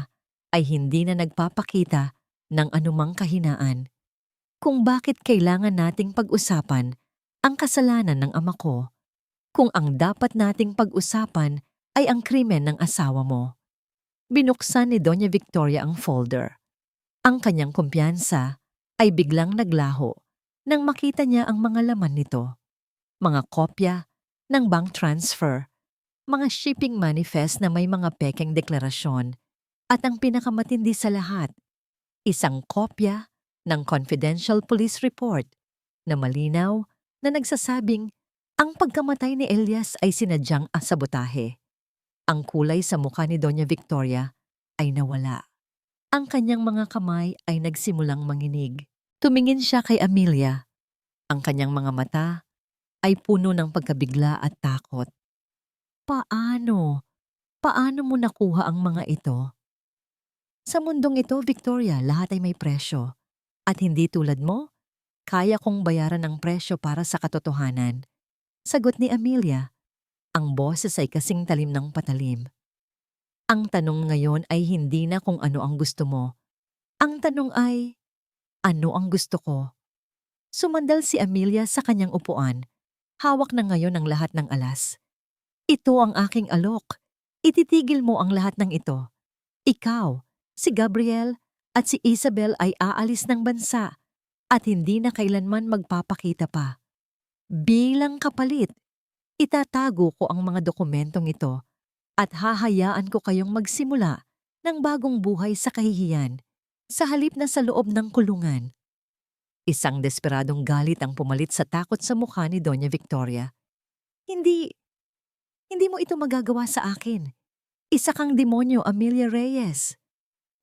ay hindi na nagpapakita ng anumang kahinaan. Kung bakit kailangan nating pag-usapan ang kasalanan ng ama ko, kung ang dapat nating pag-usapan ay ang krimen ng asawa mo. Binuksan ni Doña Victoria ang folder. Ang kanyang kumpiyansa ay biglang naglaho nang makita niya ang mga laman nito. Mga kopya ng bank transfer, mga shipping manifest na may mga pekeng deklarasyon, at ang pinakamatindi sa lahat, isang kopya ng confidential police report na malinaw na nagsasabing ang pagkamatay ni Elias ay sinadyang sabotahe. Ang kulay sa mukha ni Doña Victoria ay nawala. Ang kanyang mga kamay ay nagsimulang manginig. Tumingin siya kay Amelia. Ang kanyang mga mata ay puno ng pagkabigla at takot. Paano? Paano mo nakuha ang mga ito? Sa mundong ito, Victoria, lahat ay may presyo. At hindi tulad mo, kaya kong bayaran ang presyo para sa katotohanan. Sagot ni Amelia. Ang boses ay kasing talim ng patalim. Ang tanong ngayon ay hindi na kung ano ang gusto mo. Ang tanong ay, ano ang gusto ko? Sumandal si Amelia sa kanyang upuan. Hawak na ngayon ang lahat ng alas. Ito ang aking alok. Ititigil mo ang lahat ng ito. Ikaw, si Gabriel at si Isabel ay aalis ng bansa at hindi na kailanman magpapakita pa. Bilang kapalit, itatago ko ang mga dokumentong ito at hahayaan ko kayong magsimula ng bagong buhay sa kahihiyan sa halip na sa loob ng kulungan. Isang desperadong galit ang pumalit sa takot sa mukha ni Doña Victoria. Hindi mo ito magagawa sa akin. Isa kang demonyo, Amelia Reyes.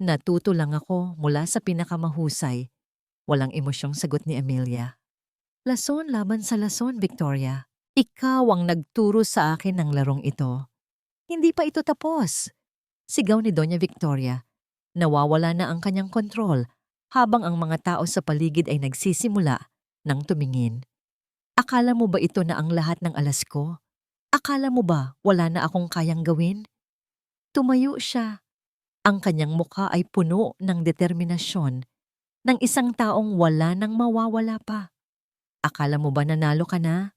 Natuto lang ako mula sa pinakamahusay. Walang emosyong sagot ni Amelia. Lason laban sa lason, Victoria. Ikaw ang nagturo sa akin ng larong ito. Hindi pa ito tapos. Sigaw ni Doña Victoria. Nawawala na ang kanyang kontrol habang ang mga tao sa paligid ay nagsisimula ng tumingin. Akala mo ba ito na ang lahat ng alas ko? Akala mo ba wala na akong kayang gawin? Tumayo siya. Ang kanyang mukha ay puno ng determinasyon ng isang taong wala nang mawawala pa. Akala mo ba nanalo ka na?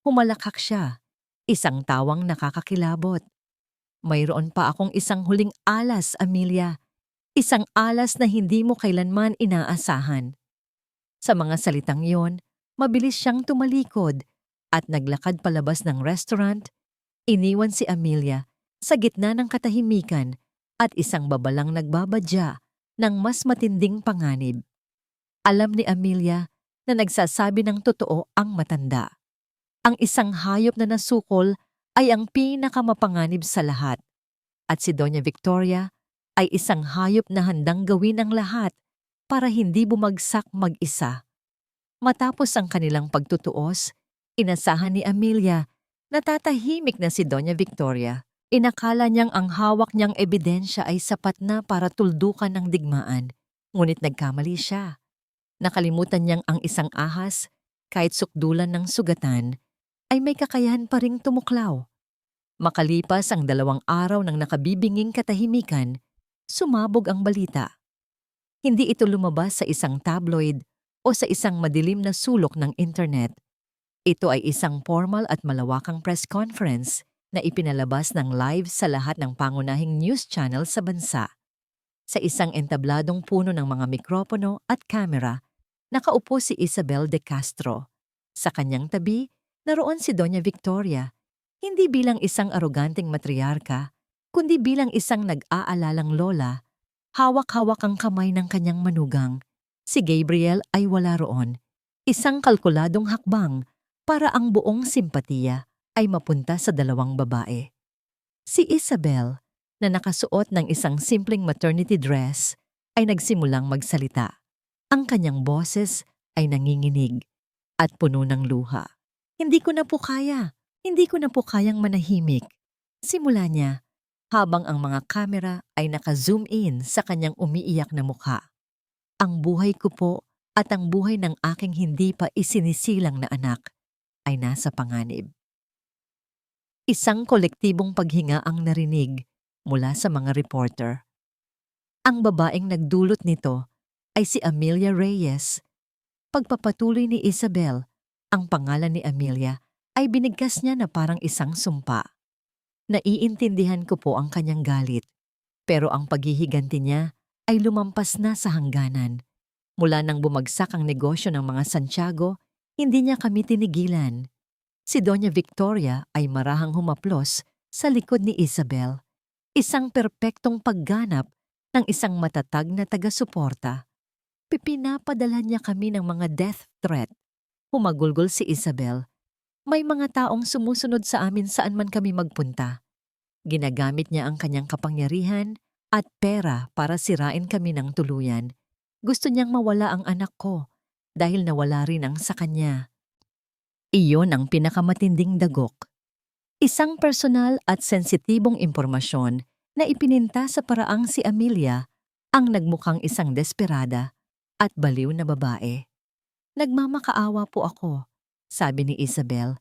Humalakhak siya, isang tawang nakakakilabot. Mayroon pa akong isang huling alas, Amelia. Isang alas na hindi mo kailanman inaasahan. Sa mga salitang yon, mabilis siyang tumalikod at naglakad palabas ng restaurant. Iniwan si Amelia sa gitna ng katahimikan at isang babalang nagbabadya ng mas matinding panganib. Alam ni Amelia na nagsasabi ng totoo ang matanda. Ang isang hayop na nasukol ay ang pinakamapanganib sa lahat. At si Doña Victoria ay isang hayop na handang gawin ang lahat para hindi bumagsak mag-isa. Matapos ang kanilang pagtutuos, inasahan ni Amelia na tatahimik na si Doña Victoria. Inakala niyang ang hawak niyang ebidensya ay sapat na para tuldukan ng digmaan, ngunit nagkamali siya. Nakalimutan niyang ang isang ahas, kahit sukdulan ng sugatan, ay may kakayahan pa ring tumuklaw. Makalipas ang 2 araw ng nakabibinging katahimikan, sumabog ang balita. Hindi ito lumabas sa isang tabloid o sa isang madilim na sulok ng internet. Ito ay isang formal at malawakang press conference na ipinalabas ng live sa lahat ng pangunahing news channel sa bansa. Sa isang entabladong puno ng mga mikropono at kamera, nakaupo si Isabel de Castro. Sa kanyang tabi, naroon si Doña Victoria, hindi bilang isang aroganteng matriarka, kundi bilang isang nag-aalalang lola. Hawak-hawak ang kamay ng kanyang manugang. Si Gabriel ay wala roon. Isang kalkuladong hakbang para ang buong simpatiya ay mapunta sa 2 babae. Si Isabel, na nakasuot ng isang simpleng maternity dress, ay nagsimulang magsalita. Ang kanyang boses ay nanginginig at puno ng luha. Hindi ko na po kaya. Hindi ko na po kayang manahimik. Simula niya, habang ang mga kamera ay naka-zoom in sa kanyang umiiyak na mukha. Ang buhay ko po at ang buhay ng aking hindi pa isinisilang na anak ay nasa panganib. Isang kolektibong paghinga ang narinig mula sa mga reporter. Ang babaeng nagdulot nito ay si Amelia Reyes. Pagpapatuloy ni Isabel, ang pangalan ni Amelia ay binigkas niya na parang isang sumpa. Naiintindihan ko po ang kanyang galit, pero ang paghihiganti niya ay lumampas na sa hangganan. Mula nang bumagsak ang negosyo ng mga Santiago, hindi niya kami tinigilan. Si Doña Victoria ay marahang humaplos sa likod ni Isabel, isang perpektong pagganap ng isang matatag na taga-suporta. Pinapadala niya kami ng mga death threat. Humagulgol si Isabel. May mga taong sumusunod sa amin saan man kami magpunta. Ginagamit niya ang kanyang kapangyarihan at pera para sirain kami ng tuluyan. Gusto niyang mawala ang anak ko dahil nawala rin ang sa kanya. Iyon ang pinakamatinding dagok. Isang personal at sensitibong impormasyon na ipininta sa paraang si Amelia ang nagmukhang isang desperada at baliw na babae. Nagmamakaawa po ako, sabi ni Isabel.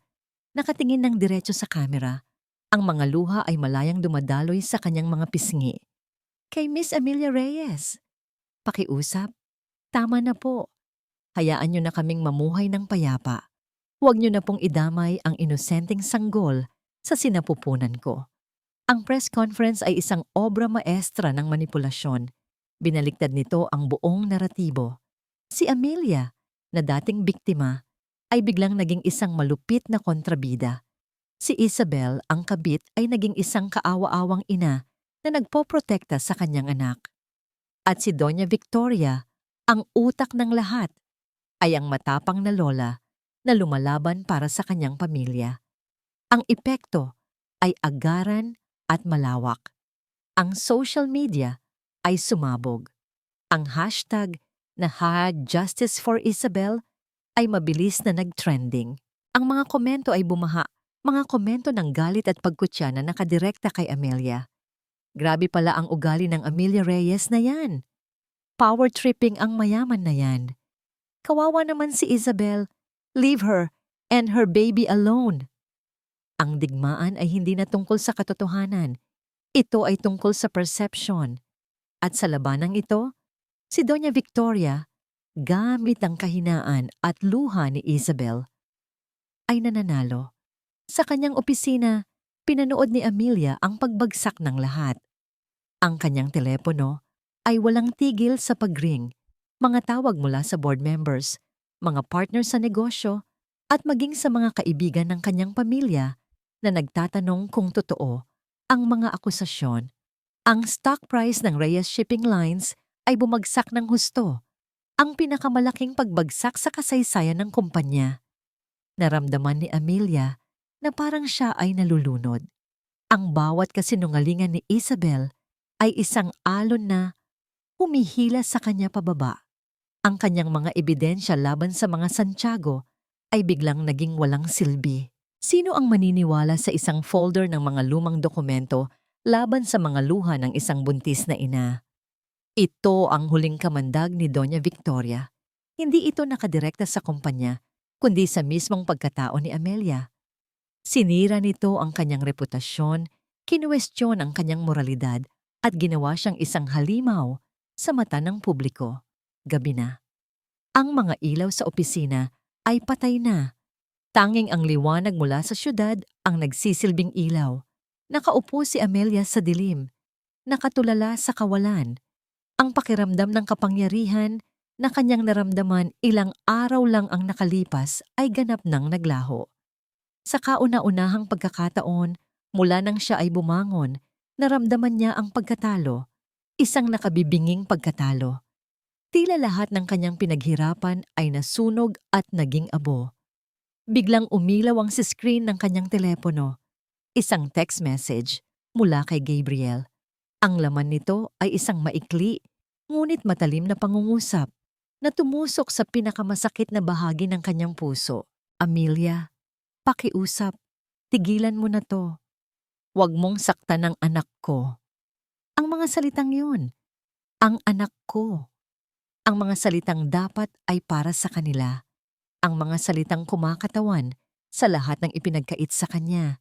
Nakatingin ng diretso sa kamera. Ang mga luha ay malayang dumadaloy sa kanyang mga pisngi. Kay Miss Amelia Reyes. Pakiusap. Tama na po. Hayaan niyo na kaming mamuhay ng payapa. Huwag niyo na pong idamay ang inosenteng sanggol sa sinapupunan ko. Ang press conference ay isang obra maestra ng manipulasyon. Binaliktad nito ang buong naratibo. Si Amelia, na dating biktima, ay biglang naging isang malupit na kontrabida. Si Isabel, ang kabit, ay naging isang kaawa-awang ina na nagpoprotekta sa kanyang anak. At si Doña Victoria, ang utak ng lahat, ay ang matapang na lola na lumalaban para sa kanyang pamilya. Ang epekto ay agaran at malawak. Ang social media ay sumabog. Ang hashtag na #Justice for Isabel ay mabilis na nag-trending. Ang mga komento ay bumaha, mga komento ng galit at pagkutya na nakadirekta kay Amelia. Grabe pala ang ugali ng Amelia Reyes na yan. Power tripping ang mayaman na yan. Kawawa naman si Isabel. Leave her and her baby alone. Ang digmaan ay hindi na tungkol sa katotohanan. Ito ay tungkol sa perception. At sa labanang ito, si Doña Victoria, gamit ang kahinaan at luha ni Isabel, ay nananalo. Sa kanyang opisina, pinanood ni Amelia ang pagbagsak ng lahat. Ang kanyang telepono ay walang tigil sa pag-ring, mga tawag mula sa board members, mga partner sa negosyo, at maging sa mga kaibigan ng kanyang pamilya na nagtatanong kung totoo ang mga akusasyon. Ang stock price ng Reyes Shipping Lines ay bumagsak ng husto, ang pinakamalaking pagbagsak sa kasaysayan ng kumpanya. Naramdaman ni Amelia na parang siya ay nalulunod. Ang bawat kasinungalingan ni Isabel ay isang alon na humihila sa kanya pababa. Ang kanyang mga ebidensya laban sa mga Santiago ay biglang naging walang silbi. Sino ang maniniwala sa isang folder ng mga lumang dokumento laban sa mga luha ng isang buntis na ina? Ito ang huling kamandag ni Doña Victoria. Hindi ito nakadirekta sa kumpanya, kundi sa mismong pagkatao ni Amelia. Sinira nito ang kanyang reputasyon, kinuwestiyon ang kanyang moralidad at ginawa siyang isang halimaw sa mata ng publiko. Gabi na. Ang mga ilaw sa opisina ay patay na. Tanging ang liwanag mula sa syudad ang nagsisilbing ilaw. Nakaupo si Amelia sa dilim, nakatulala sa kawalan. Ang pakiramdam ng kapangyarihan na kanyang naramdaman ilang araw lang ang nakalipas ay ganap nang naglaho. Sa kauna-unahang pagkakataon, mula nang siya ay bumangon, naramdaman niya ang pagkatalo, isang nakabibinging pagkatalo. Tila lahat ng kanyang pinaghirapan ay nasunog at naging abo. Biglang umilaw ang screen ng kanyang telepono. Isang text message mula kay Gabriel. Ang laman nito ay isang maikli, ngunit matalim na pangungusap na tumusok sa pinakamasakit na bahagi ng kanyang puso. Amelia, pakiusap, tigilan mo na to. Huwag mong saktan ang anak ko. Ang mga salitang yun, ang anak ko. Ang mga salitang dapat ay para sa kanila. Ang mga salitang kumakatawan sa lahat ng ipinagkait sa kanya.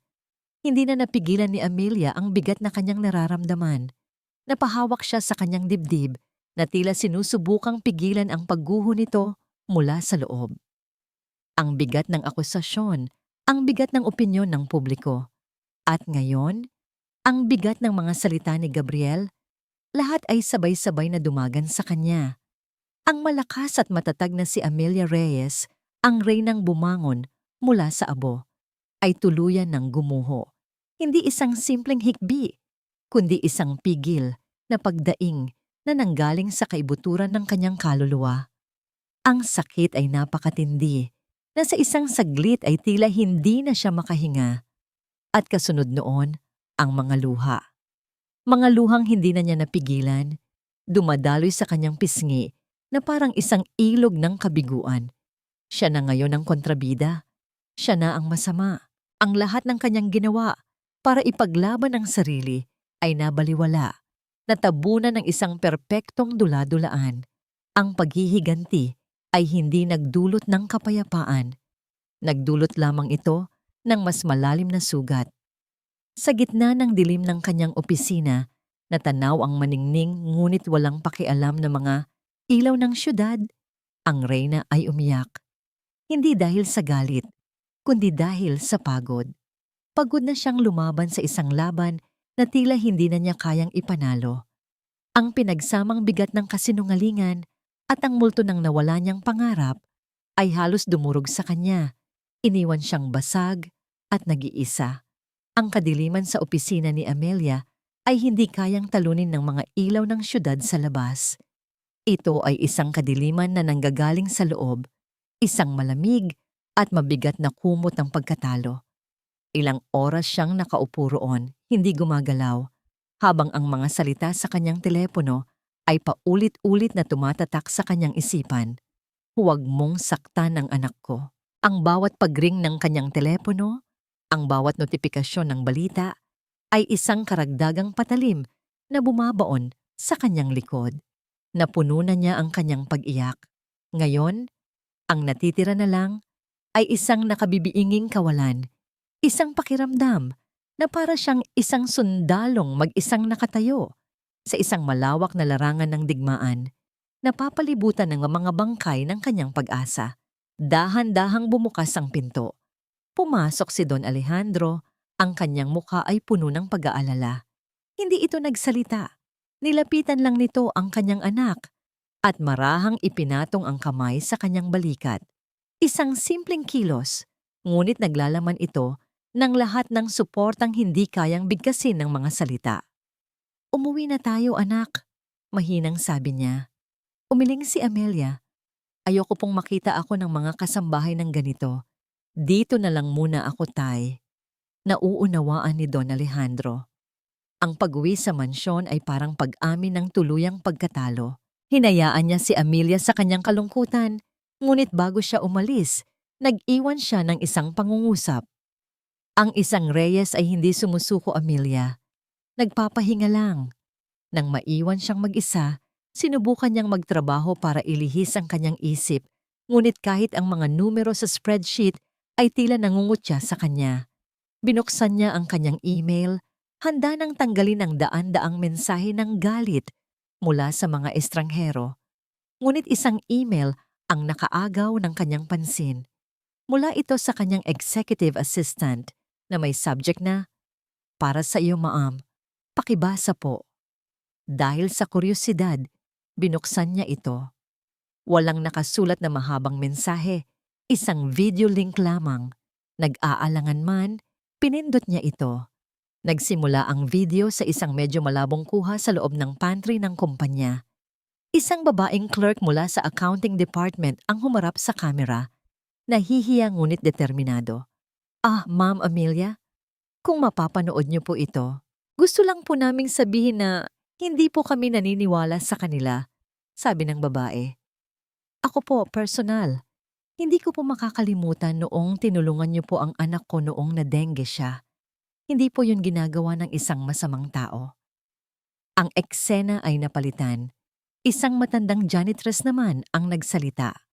Hindi na napigilan ni Amelia ang bigat na kanyang nararamdaman. Napahawak siya sa kanyang dibdib na tila sinusubukang pigilan ang pagguho nito mula sa loob. Ang bigat ng akusasyon, ang bigat ng opinyon ng publiko. At ngayon, ang bigat ng mga salita ni Gabriel, lahat ay sabay-sabay na dumagan sa kanya. Ang malakas at matatag na si Amelia Reyes, ang reynang bumangon mula sa abo, ay tuluyan ng gumuho. Hindi isang simpleng hikbi, kundi isang pigil na pagdaing na nanggaling sa kaibuturan ng kanyang kaluluwa. Ang sakit ay napakatindi, na sa isang saglit ay tila hindi na siya makahinga. At kasunod noon, ang mga luha. Mga luhang hindi na niya napigilan, dumadaloy sa kanyang pisngi na parang isang ilog ng kabiguan. Siya na ngayon ang kontrabida. Siya na ang masama. Ang lahat ng kanyang ginawa para ipaglaban ang sarili ay nabaliwala. Natabunan ng isang perpektong dula-dulaan. Ang paghihiganti ay hindi nagdulot ng kapayapaan. Nagdulot lamang ito ng mas malalim na sugat. Sa gitna ng dilim ng kanyang opisina, natanaw ang maningning ngunit walang pakialam na mga ilaw ng syudad. Ang reyna ay umiyak. Hindi dahil sa galit, kundi dahil sa pagod. Pagod na siyang lumaban sa isang laban na tila hindi na niya kayang ipanalo. Ang pinagsamang bigat ng kasinungalingan at ang multo ng nawala niyang pangarap ay halos dumurog sa kanya. Iniwan siyang basag at nag-iisa. Ang kadiliman sa opisina ni Amelia ay hindi kayang talunin ng mga ilaw ng syudad sa labas. Ito ay isang kadiliman na nanggagaling sa loob, isang malamig at mabigat na kumot ng pagkatalo. Ilang oras siyang nakaupo roon, hindi gumagalaw, habang ang mga salita sa kanyang telepono ay paulit-ulit na tumatatak sa kanyang isipan. Huwag mong saktan ang anak ko. Ang bawat pagring ng kanyang telepono, ang bawat notifikasyon ng balita, ay isang karagdagang patalim na bumabaon sa kanyang likod. Napuno na niya ang kanyang pag-iyak. Ngayon, ang natitira na lang ay isang nakabibiinging kawalan, isang pakiramdam na para siyang isang sundalong mag-isang nakatayo sa isang malawak na larangan ng digmaan, napapalibutan ng mga bangkay ng kanyang pag-asa. Dahan-dahang bumukas ang pinto. Pumasok si Don Alejandro, ang kanyang mukha ay puno ng pag-aalala. Hindi ito nagsalita. Nilapitan lang nito ang kanyang anak at marahang ipinatong ang kamay sa kanyang balikat. Isang simpleng kilos, ngunit naglalaman ito ng lahat ng suportang hindi kayang bigkasin ng mga salita. Umuwi na tayo, anak, mahinang sabi niya. Umiling si Amelia. Ayoko pong makita ako ng mga kasambahay ng ganito. Dito na lang muna ako, tay. Nauunawaan ni Don Alejandro. Ang pag-uwi sa mansyon ay parang pag-amin ng tuluyang pagkatalo. Hinayaan niya si Amelia sa kanyang kalungkutan, ngunit bago siya umalis, nag-iwan siya ng isang pangungusap. Ang isang Reyes ay hindi sumusuko, Amelia. Nagpapahinga lang. Nang maiwan siyang mag-isa, sinubukan niyang magtrabaho para ilihis ang kanyang isip, ngunit kahit ang mga numero sa spreadsheet ay tila nangungutya sa kanya. Binuksan niya ang kanyang email, handa nang tanggalin ang daan-daang mensahe ng galit mula sa mga estranghero. Ngunit isang email ang nakaagaw ng kanyang pansin. Mula ito sa kanyang executive assistant na may subject na, "Para sa iyo, ma'am, pakibasa po." Dahil sa kuryosidad, binuksan niya ito. Walang nakasulat na mahabang mensahe, isang video link lamang. Nag-aalangan man, pinindot niya ito. Nagsimula ang video sa isang medyo malabong kuha sa loob ng pantry ng kumpanya. Isang babaeng clerk mula sa accounting department ang humarap sa kamera. Nahihiya ngunit determinado. Ma'am Amelia, kung mapapanood niyo po ito, gusto lang po naming sabihin na hindi po kami naniniwala sa kanila, sabi ng babae. Ako po, personal. Hindi ko po makakalimutan noong tinulungan niyo po ang anak ko noong na-dengue siya. Hindi po yun ginagawa ng isang masamang tao. Ang eksena ay napalitan. Isang matandang janitress naman ang nagsalita.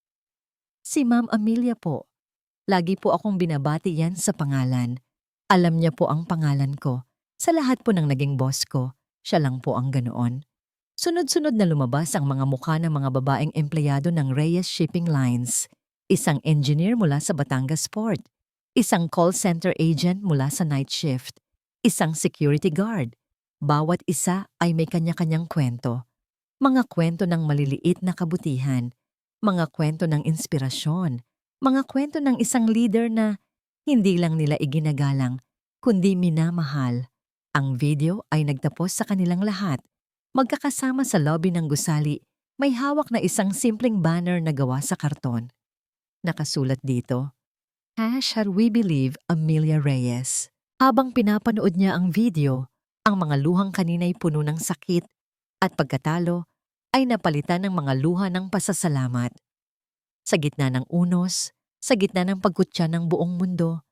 Si Ma'am Amelia po. Lagi po akong binabati yan sa pangalan. Alam niya po ang pangalan ko. Sa lahat po ng naging boss ko, siya lang po ang ganoon. Sunod-sunod na lumabas ang mga mukha ng mga babaeng empleyado ng Reyes Shipping Lines. Isang engineer mula sa Batangas Port. Isang call center agent mula sa night shift. Isang security guard. Bawat isa ay may kanya-kanyang kwento. Mga kwento ng maliliit na kabutihan. Mga kwento ng inspirasyon. Mga kwento ng isang leader na hindi lang nila iginagalang, kundi minamahal. Ang video ay nagtapos sa kanilang lahat. Magkakasama sa lobby ng gusali, may hawak na isang simpleng banner na gawa sa karton. Nakasulat dito, "Shall we believe Amelia Reyes?" Habang pinapanood niya ang video, ang mga luhang kanina'y puno ng sakit at pagkatalo ay napalitan ng mga luha ng pasasalamat. Sa gitna ng unos, sa gitna ng pagkutya ng buong mundo,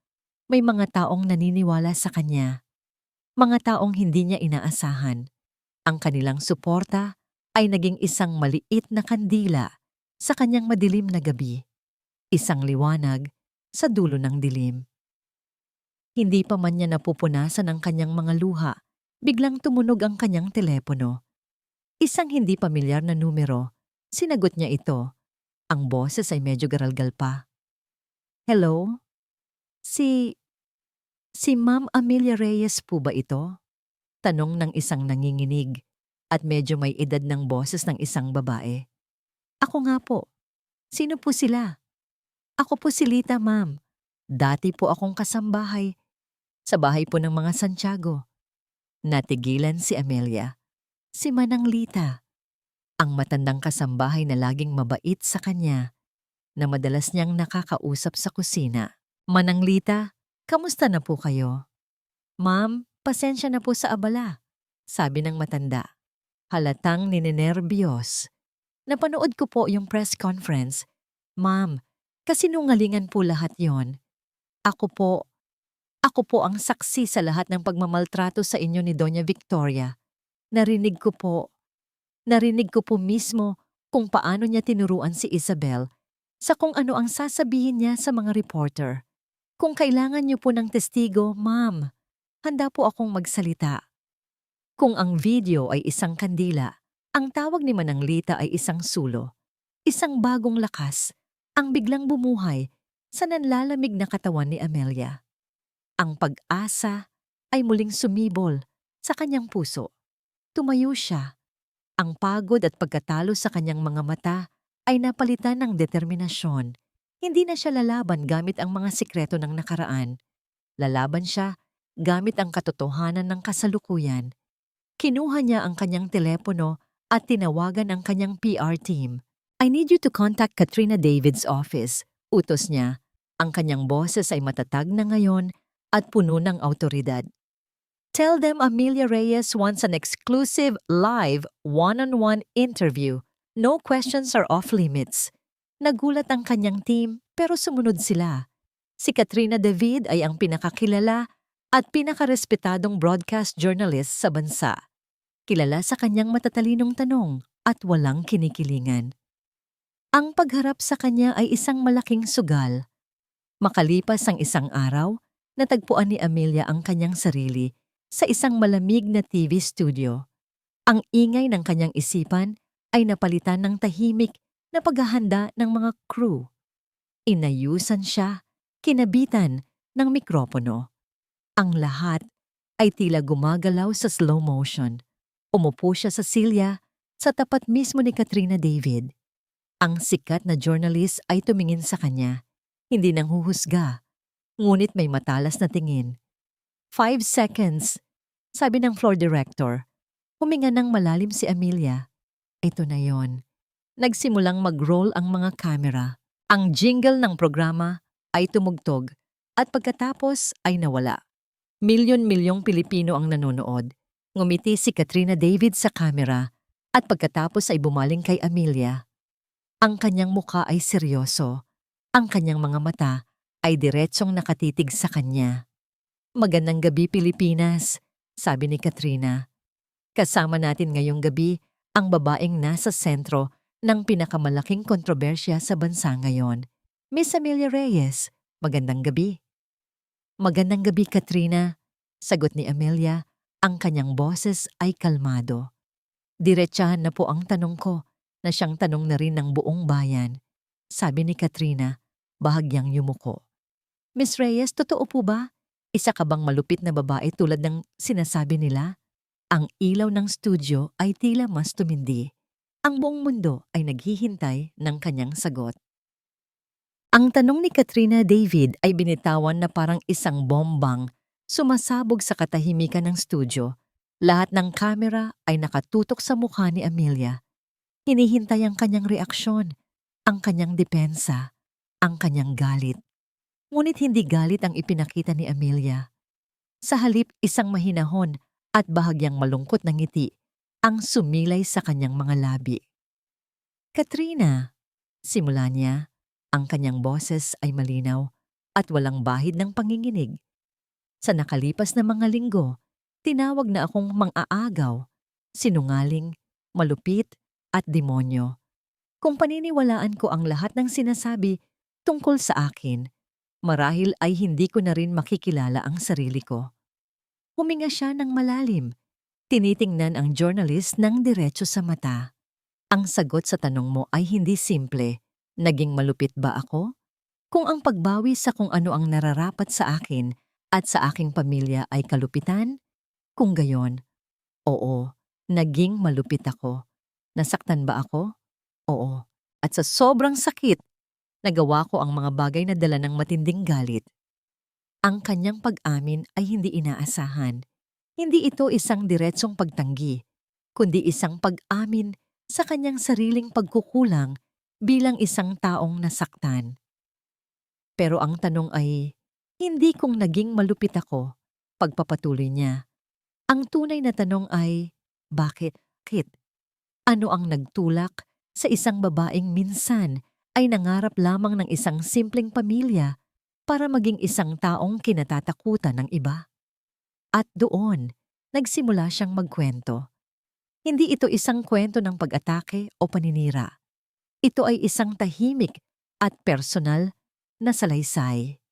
may mga taong naniniwala sa kanya. Mga taong hindi niya inaasahan. Ang kanilang suporta ay naging isang maliit na kandila sa kanyang madilim na gabi. Isang liwanag sa dulo ng dilim. Hindi pa man niya napupunasan ang kanyang mga luha, biglang tumunog ang kanyang telepono. Isang hindi pamilyar na numero. Sinagot niya ito. Ang boses ay medyo garalgal pa. "Hello? Si Ma'am Amelia Reyes po ba ito?" Tanong ng isang nanginginig at medyo may edad ng boses ng isang babae. "Ako nga po. Sino po sila?" "Ako po si Lita, ma'am. Dati po akong kasambahay sa bahay po ng mga Santiago." Natigilan si Amelia. Si Manang Lita, ang matandang kasambahay na laging mabait sa kanya, na madalas niyang nakakausap sa kusina. "Manang Lita, kamusta na po kayo?" "Ma'am, pasensya na po sa abala," sabi ng matanda. Halatang ninenerbiyos. "Napanood ko po yung press conference. Ma'am, kasinungalingan po lahat yon. Ako po ang saksi sa lahat ng pagmamaltrato sa inyo ni Doña Victoria. Narinig ko po mismo kung paano niya tinuruan si Isabel sa kung ano ang sasabihin niya sa mga reporter. Kung kailangan niyo po ng testigo, ma'am, handa po akong magsalita." Kung ang video ay isang kandila, ang tawag ni Manang Lita ay isang sulo. Isang bagong lakas, ang biglang bumuhay sa nanlalamig na katawan ni Amelia. Ang pag-asa ay muling sumibol sa kanyang puso. Tumayo siya. Ang pagod at pagkatalo sa kanyang mga mata ay napalitan ng determinasyon. Hindi na siya lalaban gamit ang mga sikreto ng nakaraan. Lalaban siya gamit ang katotohanan ng kasalukuyan. Kinuha niya ang kanyang telepono at tinawagan ang kanyang PR team. "I need you to contact Katrina David's office." Utos niya. Ang kanyang boses ay matatag na ngayon at puno ng awtoridad. "Tell them Amelia Reyes wants an exclusive, live, one-on-one interview. No questions are off limits." Nagulat ang kanyang team pero sumunod sila. Si Katrina David ay ang pinakakilala at pinakarespetadong broadcast journalist sa bansa. Kilala sa kanyang matatalinong tanong at walang kinikilingan. Ang pagharap sa kanya ay isang malaking sugal. Makalipas ang isang araw, Natagpuan ni Amelia ang kanyang sarili sa isang malamig na TV studio. Ang ingay ng kanyang isipan ay napalitan ng tahimik na paghahanda ng mga crew. Inayusan siya, kinabitan ng mikropono. Ang lahat ay tila gumagalaw sa slow motion. Umupo siya sa silya sa tapat mismo ni Katrina David. Ang sikat na journalist ay tumingin sa kanya, hindi nang huhusga, ngunit may matalas na tingin. 5 seconds, sabi ng floor director. Huminga ng malalim si Amelia. Ito na yon. Nagsimulang mag-roll ang mga kamera. Ang jingle ng programa ay tumugtog at pagkatapos ay nawala. Milyon-milyong Pilipino ang nanonood. Ngumiti si Katrina David sa kamera at pagkatapos ay bumaling kay Amelia. Ang kanyang muka ay seryoso. Ang kanyang mga mata ay diretsong nakatitig sa kanya. Magandang gabi, Pilipinas, sabi ni Katrina. Kasama natin ngayong gabi ang babaeng nasa sentro ng pinakamalaking kontrobersya sa bansa ngayon. Miss Amelia Reyes, magandang gabi. Magandang gabi, Katrina, sagot ni Amelia. Ang kanyang boses ay kalmado. Diretsahan na po ang tanong ko na siyang tanong na rin ng buong bayan, sabi ni Katrina, bahagyang yumuko. Miss Reyes, totoo po ba? Isa ka bang malupit na babae tulad ng sinasabi nila? Ang ilaw ng studio ay tila mas tumindi. Ang buong mundo ay naghihintay ng kanyang sagot. Ang tanong ni Katrina David ay binitawan na parang isang bombang sumasabog sa katahimikan ng studio. Lahat ng kamera ay nakatutok sa mukha ni Amelia. Hinihintay ang kanyang reaksyon, ang kanyang depensa, ang kanyang galit. Ngunit hindi galit ang ipinakita ni Amelia. Sa halip, isang mahinahon at bahagyang malungkot na ngiti ang sumilay sa kanyang mga labi. Katrina, simula niya, ang kanyang boses ay malinaw at walang bahid ng panginginig. Sa nakalipas na mga linggo, tinawag na akong mang-aagaw, sinungaling, malupit at demonyo. Kung paniniwalaan ko ang lahat ng sinasabi tungkol sa akin, marahil ay hindi ko na rin makikilala ang sarili ko. Huminga siya ng malalim. Tinitingnan ang journalist ng diretso sa mata. Ang sagot sa tanong mo ay hindi simple. Naging malupit ba ako? Kung ang pagbawi sa kung ano ang nararapat sa akin at sa aking pamilya ay kalupitan? Kung gayon, oo, naging malupit ako. Nasaktan ba ako? Oo. At sa sobrang sakit, nagawa ko ang mga bagay na dala ng matinding galit. Ang kanyang pag-amin ay hindi inaasahan. Hindi ito isang diretsong pagtanggi, kundi isang pag-amin sa kanyang sariling pagkukulang bilang isang taong nasaktan. Pero ang tanong ay, hindi kung naging malupit ako, pagpapatuloy niya. Ang tunay na tanong ay, bakit? Ano ang nagtulak sa isang babaeng minsan ay nangarap lamang ng isang simpleng pamilya para maging isang taong kinatatakutan ng iba? At doon, nagsimula siyang magkwento. Hindi ito isang kwento ng pag-atake o paninira. Ito ay isang tahimik at personal na salaysay.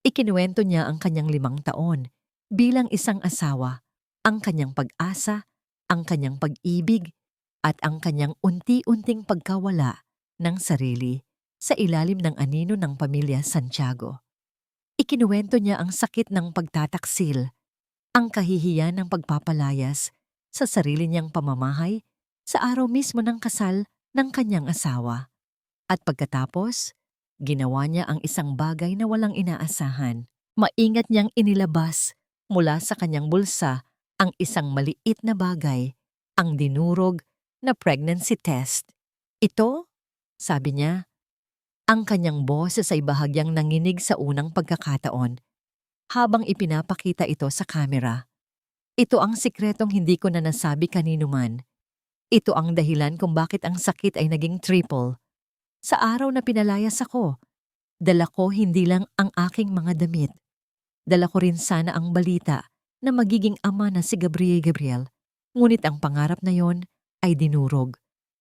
Ikinuwento niya ang kanyang 5 taon bilang isang asawa, ang kanyang pag-asa, ang kanyang pag-ibig, at ang kanyang unti-unting pagkawala ng sarili sa ilalim ng anino ng pamilya Santiago. Ikinuwento niya ang sakit ng pagtataksil, ang kahihiyan ng pagpapalayas sa sarili niyang pamamahay sa araw mismo ng kasal ng kanyang asawa. At pagkatapos, ginawa niya ang isang bagay na walang inaasahan. Maingat niyang inilabas mula sa kanyang bulsa ang isang maliit na bagay, ang dinurog na pregnancy test. Ito, sabi niya, ang kanyang boses ay bahagyang nanginig sa unang pagkakataon habang ipinapakita ito sa kamera. Ito ang sikretong hindi ko na nasabi kanino man. Ito ang dahilan kung bakit ang sakit ay naging triple. Sa araw na pinalayas ako, dala ko hindi lang ang aking mga damit. Dala ko rin sana ang balita na magiging ama na si Gabriel. Ngunit ang pangarap na yon ay dinurog,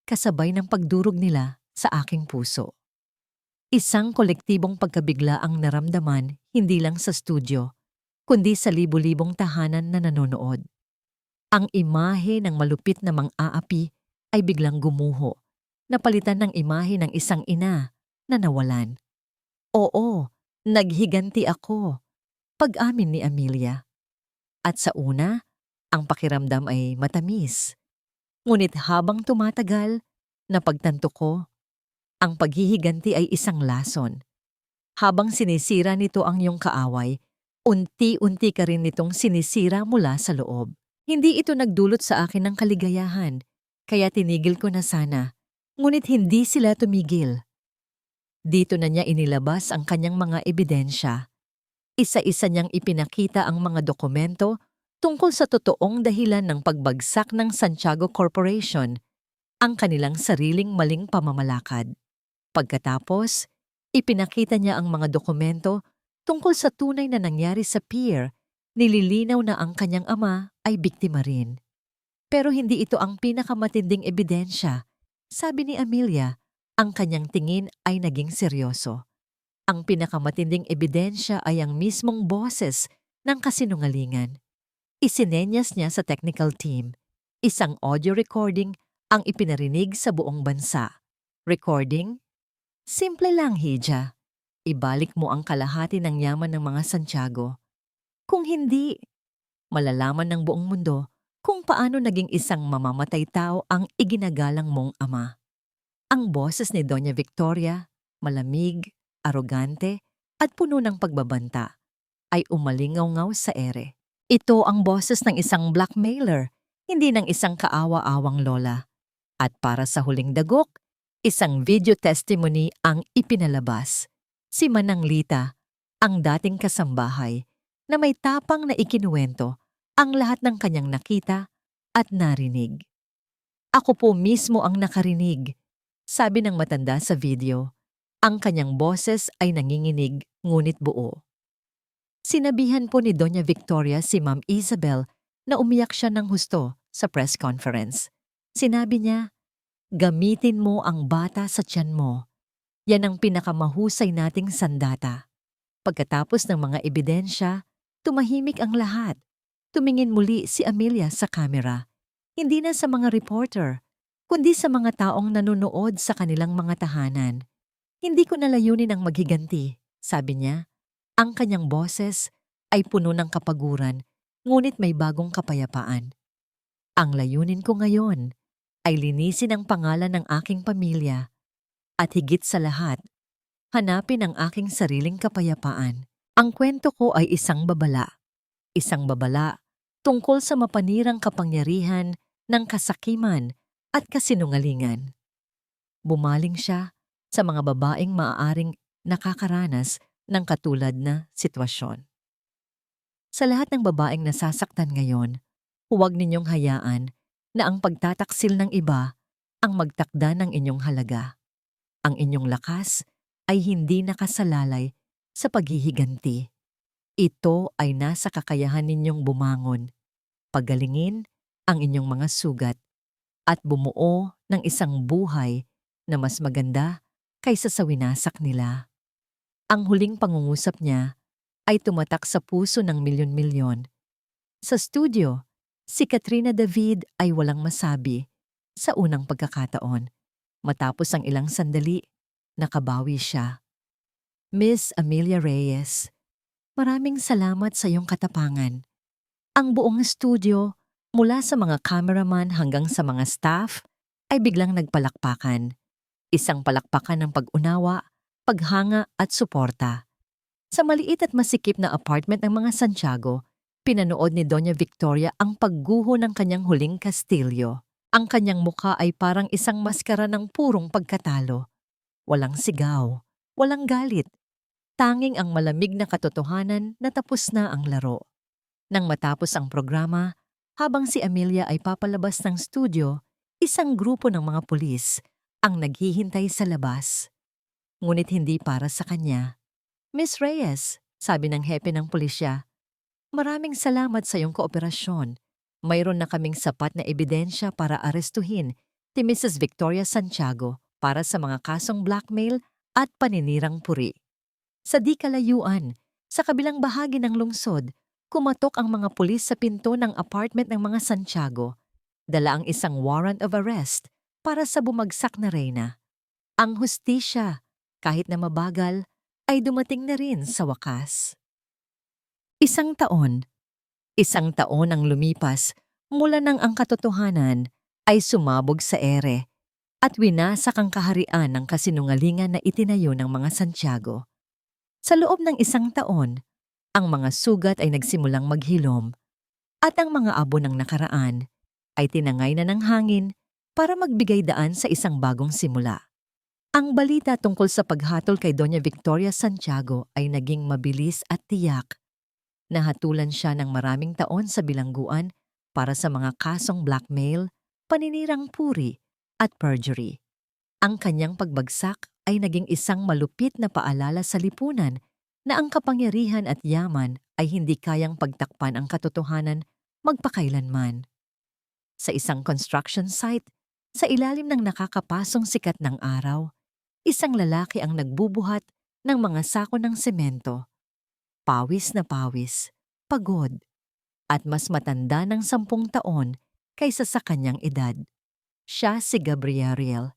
kasabay ng pagdurog nila sa aking puso. Isang kolektibong pagkabigla ang naramdaman hindi lang sa studio, kundi sa libu-libong tahanan na nanonood. Ang imahe ng malupit na mang-aapi ay biglang gumuho, napalitan ng imahe ng isang ina na nawalan. Oo, naghiganti ako, pag-amin ni Amelia. At sa una, ang pakiramdam ay matamis. Ngunit habang tumatagal, napagtanto ko, ang paghihiganti ay isang lason. Habang sinisira nito ang iyong kaaway, unti-unti ka rin nitong sinisira mula sa loob. Hindi ito nagdulot sa akin ng kaligayahan, kaya tinigil ko na sana. Ngunit hindi sila tumigil. Dito na niya inilabas ang kanyang mga ebidensya. Isa-isa niyang ipinakita ang mga dokumento tungkol sa totoong dahilan ng pagbagsak ng Santiago Corporation, ang kanilang sariling maling pamamalakad. Pagkatapos, ipinakita niya ang mga dokumento tungkol sa tunay na nangyari sa pier, nililinaw na ang kanyang ama ay biktima rin. Pero hindi ito ang pinakamatinding ebidensya. Sabi ni Amelia, ang kanyang tingin ay naging seryoso. Ang pinakamatinding ebidensya ay ang mismong boses ng kasinungalingan. Isinenyas niya sa technical team. Isang audio recording ang ipinarinig sa buong bansa. Recording? Simple lang, Hija. Ibalik mo ang kalahati ng yaman ng mga Santiago. Kung hindi, malalaman ng buong mundo kung paano naging isang mamamatay tao ang iginagalang mong ama. Ang boses ni Doña Victoria, malamig, arogante, at puno ng pagbabanta, ay umalingaw-ngaw sa ere. Ito ang boses ng isang blackmailer, hindi ng isang kaawa-awang lola. At para sa huling dagok, isang video testimony ang ipinalabas. Si Manang Lita, ang dating kasambahay, na may tapang na ikinuwento ang lahat ng kanyang nakita at narinig. Ako po mismo ang nakarinig, sabi ng matanda sa video. Ang kanyang boses ay nanginginig ngunit buo. Sinabihan po ni Doña Victoria si Ma'am Isabel na umiyak siya ng husto sa press conference. Sinabi niya, gamitin mo ang bata sa tiyan mo. Yan ang pinakamahusay nating sandata. Pagkatapos ng mga ebidensya, tumahimik ang lahat. Tumingin muli si Amelia sa kamera. Hindi na sa mga reporter, kundi sa mga taong nanonood sa kanilang mga tahanan. Hindi ko nalayunin ang maghiganti, sabi niya. Ang kanyang boses ay puno ng kapaguran, ngunit may bagong kapayapaan. Ang layunin ko ngayon ay linisin ang pangalan ng aking pamilya at higit sa lahat, hanapin ang aking sariling kapayapaan. Ang kwento ko ay isang babala. Isang babala tungkol sa mapanirang kapangyarihan ng kasakiman at kasinungalingan. Bumaling siya sa mga babaeng maaaring nakakaranas ng katulad na sitwasyon. Sa lahat ng babaeng nasasaktan ngayon, huwag ninyong hayaan na ang pagtataksil ng iba ang magtakda ng inyong halaga. Ang inyong lakas ay hindi nakasalalay sa paghihiganti. Ito ay nasa kakayahan ninyong bumangon, pagalingin ang inyong mga sugat, at bumuo ng isang buhay na mas maganda kaysa sa winasak nila. Ang huling pangungusap niya ay tumatak sa puso ng milyon-milyon. Sa studio, si Katrina David ay walang masabi sa unang pagkakataon. Matapos ang ilang sandali, nakabawi siya. Miss Amelia Reyes, maraming salamat sa iyong katapangan. Ang buong studio, mula sa mga cameraman hanggang sa mga staff, ay biglang nagpalakpakan. Isang palakpakan ng pag-unawa, paghanga at suporta. Sa maliit at masikip na apartment ng mga Santiago, pinanood ni Doña Victoria ang pagguho ng kanyang huling kastilyo. Ang kanyang mukha ay parang isang maskara ng purong pagkatalo. Walang sigaw, walang galit. Tanging ang malamig na katotohanan na tapos na ang laro. Nang matapos ang programa, habang si Amelia ay papalabas ng studio, isang grupo ng mga pulis ang naghihintay sa labas. Ngunit hindi para sa kanya. Miss Reyes, sabi ng hepe ng pulisya, maraming salamat sa iyong kooperasyon. Mayroon na kaming sapat na ebidensya para arestuhin si Mrs. Victoria Santiago para sa mga kasong blackmail at paninirang puri. Sa di kalayuan, sa kabilang bahagi ng lungsod, Kumatok ang mga pulis sa pinto ng apartment ng mga Santiago. Dala ang isang warrant of arrest para sa bumagsak na reyna. Ang hustisya, kahit na mabagal, ay dumating na rin sa wakas. Isang taon ang lumipas mula nang ang katotohanan ay sumabog sa ere at winasak ang kaharian ng kasinungalingan na itinayo ng mga Santiago. Sa loob ng isang taon, ang mga sugat ay nagsimulang maghilom at ang mga abo ng nakaraan ay tinangay na ng hangin para magbigay daan sa isang bagong simula. Ang balita tungkol sa paghatol kay Doña Victoria Santiago ay naging mabilis at tiyak. Nahatulan siya ng maraming taon sa bilangguan para sa mga kasong blackmail, paninirang puri at perjury. Ang kanyang pagbagsak ay naging isang malupit na paalala sa lipunan na ang kapangyarihan at yaman ay hindi kayang pagtakpan ang katotohanan magpakailanman. Sa isang construction site, sa ilalim ng nakakapasong sikat ng araw, isang lalaki ang nagbubuhat ng mga sako ng semento. Pawis na pawis, pagod, at mas matanda ng 10 taon kaysa sa kanyang edad. Siya si Gabriel.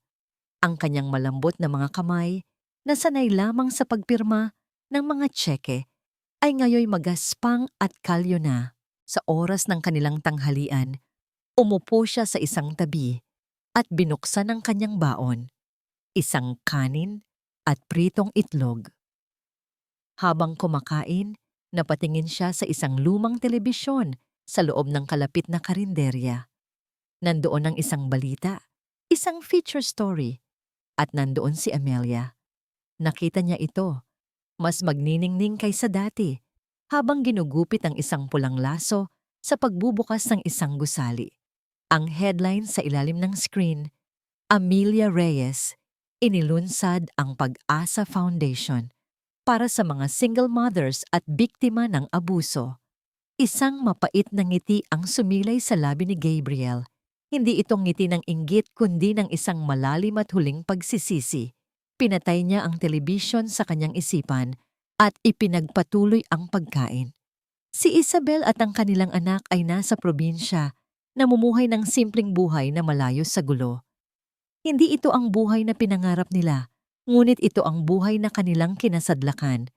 Ang kanyang malambot na mga kamay na sanay lamang sa pagpirma ng mga tseke ay ngayoy magaspang at kalyo na. Sa oras ng kanilang tanghalian, umupo siya sa isang tabi at binuksan ang kanyang baon, isang kanin at pritong itlog. Habang kumakain, napatingin siya sa isang lumang telebisyon sa loob ng kalapit na karinderya. Nandoon ang isang balita, isang feature story, at nandoon si Amelia. Nakita niya ito, mas magniningning kaysa dati, habang ginugupit ang isang pulang laso sa pagbubukas ng isang gusali. Ang headline sa ilalim ng screen, Amelia Reyes, inilunsad ang Pag-asa Foundation para sa mga single mothers at biktima ng abuso. Isang mapait na ngiti ang sumilay sa labi ni Gabriel. Hindi itong ngiti ng inggit kundi ng isang malalim at huling pagsisisi. Pinatay niya ang telebisyon sa kanyang isipan at ipinagpatuloy ang pagkain. Si Isabel at ang kanilang anak ay nasa probinsya, namumuhay ng simpleng buhay na malayo sa gulo. Hindi ito ang buhay na pinangarap nila, ngunit ito ang buhay na kanilang kinasadlakan.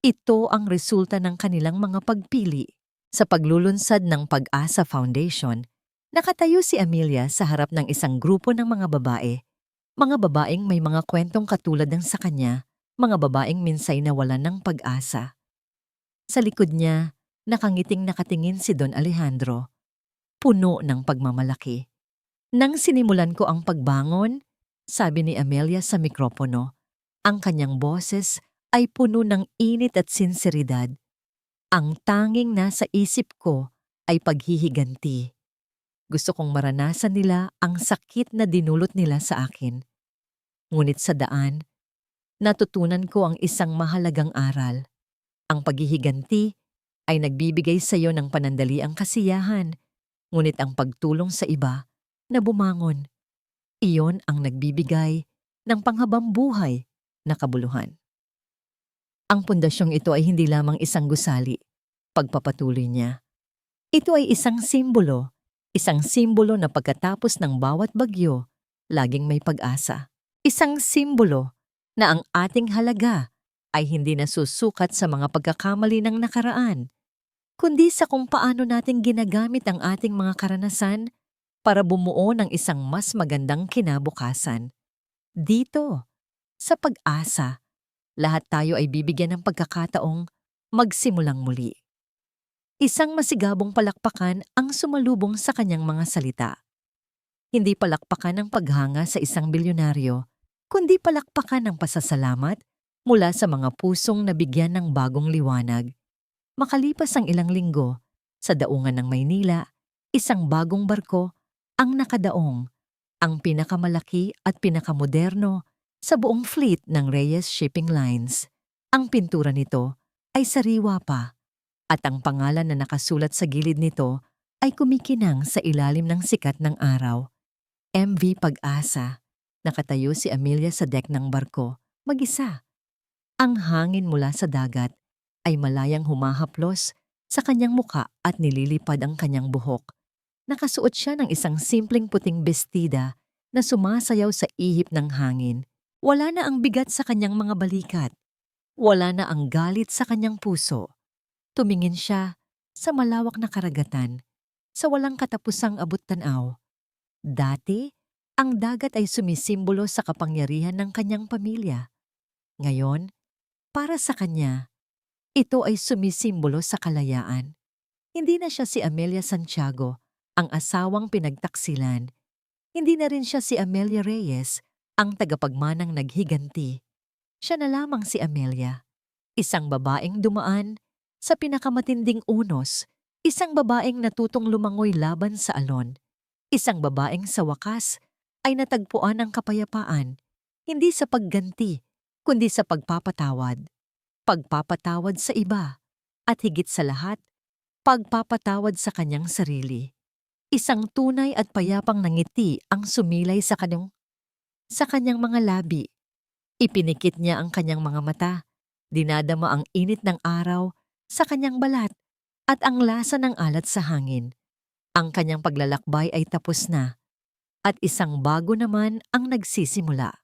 Ito ang resulta ng kanilang mga pagpili. Sa paglulunsad ng Pag-asa Foundation, nakatayo si Amelia sa harap ng isang grupo ng mga babae. Mga babaeng may mga kwentong katulad ng sa kanya, mga babaeng minsay nawalan ng pag-asa. Sa likod niya, nakangiting nakatingin si Don Alejandro, puno ng pagmamalaki. Nang sinimulan ko ang pagbangon, sabi ni Amelia sa mikropono, ang kanyang boses ay puno ng init at sinseridad. Ang tanging nasa isip ko ay paghihiganti. Gusto kong maranasan nila ang sakit na dinulot nila sa akin. Ngunit sa daan, natutunan ko ang isang mahalagang aral. Ang paghihiganti ay nagbibigay sa iyo ng panandaliang kasiyahan, ngunit ang pagtulong sa iba na bumangon, iyon ang nagbibigay ng panghabang buhay na kabuluhan. Ang pundasyong ito ay hindi lamang isang gusali, pagpapatuloy niya. Ito ay isang simbolo na pagkatapos ng bawat bagyo, laging may pag-asa. Isang simbolo na ang ating halaga ay hindi nasusukat sa mga pagkakamali ng nakaraan, kundi sa kung paano natin ginagamit ang ating mga karanasan para bumuo ng isang mas magandang kinabukasan. Dito, sa Pag-asa, lahat tayo ay bibigyan ng pagkakataong magsimulang muli. Isang masigabong palakpakan ang sumalubong sa kanyang mga salita. Hindi palakpakan ng paghanga sa isang bilyonaryo, kundi palakpakan ng pasasalamat mula sa mga pusong nabigyan ng bagong liwanag. Makalipas ang ilang linggo, sa daungan ng Maynila, isang bagong barko ang nakadaong, ang pinakamalaki at pinakamoderno sa buong fleet ng Reyes Shipping Lines. Ang pintura nito ay sariwa pa at ang pangalan na nakasulat sa gilid nito ay kumikinang sa ilalim ng sikat ng araw. MV Pag-asa. Nakatayo si Amelia sa deck ng barko, mag-isa. Ang hangin mula sa dagat ay malayang humahaplos sa kanyang muka at nililipad ang kanyang buhok. Nakasuot siya ng isang simpleng puting bestida na sumasayaw sa ihip ng hangin. Wala na ang bigat sa kanyang mga balikat. Wala na ang galit sa kanyang puso. Tumingin siya sa malawak na karagatan, sa walang katapusang abot-tanaw. Dati, ang dagat ay sumisimbolo sa kapangyarihan ng kanyang pamilya. Ngayon, para sa kanya, ito ay sumisimbolo sa kalayaan. Hindi na siya si Amelia Santiago, ang asawang pinagtaksilan. Hindi na rin siya si Amelia Reyes, ang tagapagmanang naghiganti. Siya na lamang si Amelia, isang babaeng dumaan sa pinakamatinding unos, isang babaeng natutong lumangoy laban sa alon, isang babaeng sa wakas ay natagpuan ng kapayapaan, hindi sa pagganti, kundi sa pagpapatawad. Pagpapatawad sa iba, at higit sa lahat, pagpapatawad sa kanyang sarili. Isang tunay at payapang nangiti ang sumilay sa kanyang mga labi. Ipinikit niya ang kanyang mga mata, dinadama ang init ng araw sa kanyang balat at ang lasa ng alat sa hangin. Ang kanyang paglalakbay ay tapos na, at isang bago naman ang nagsisimula.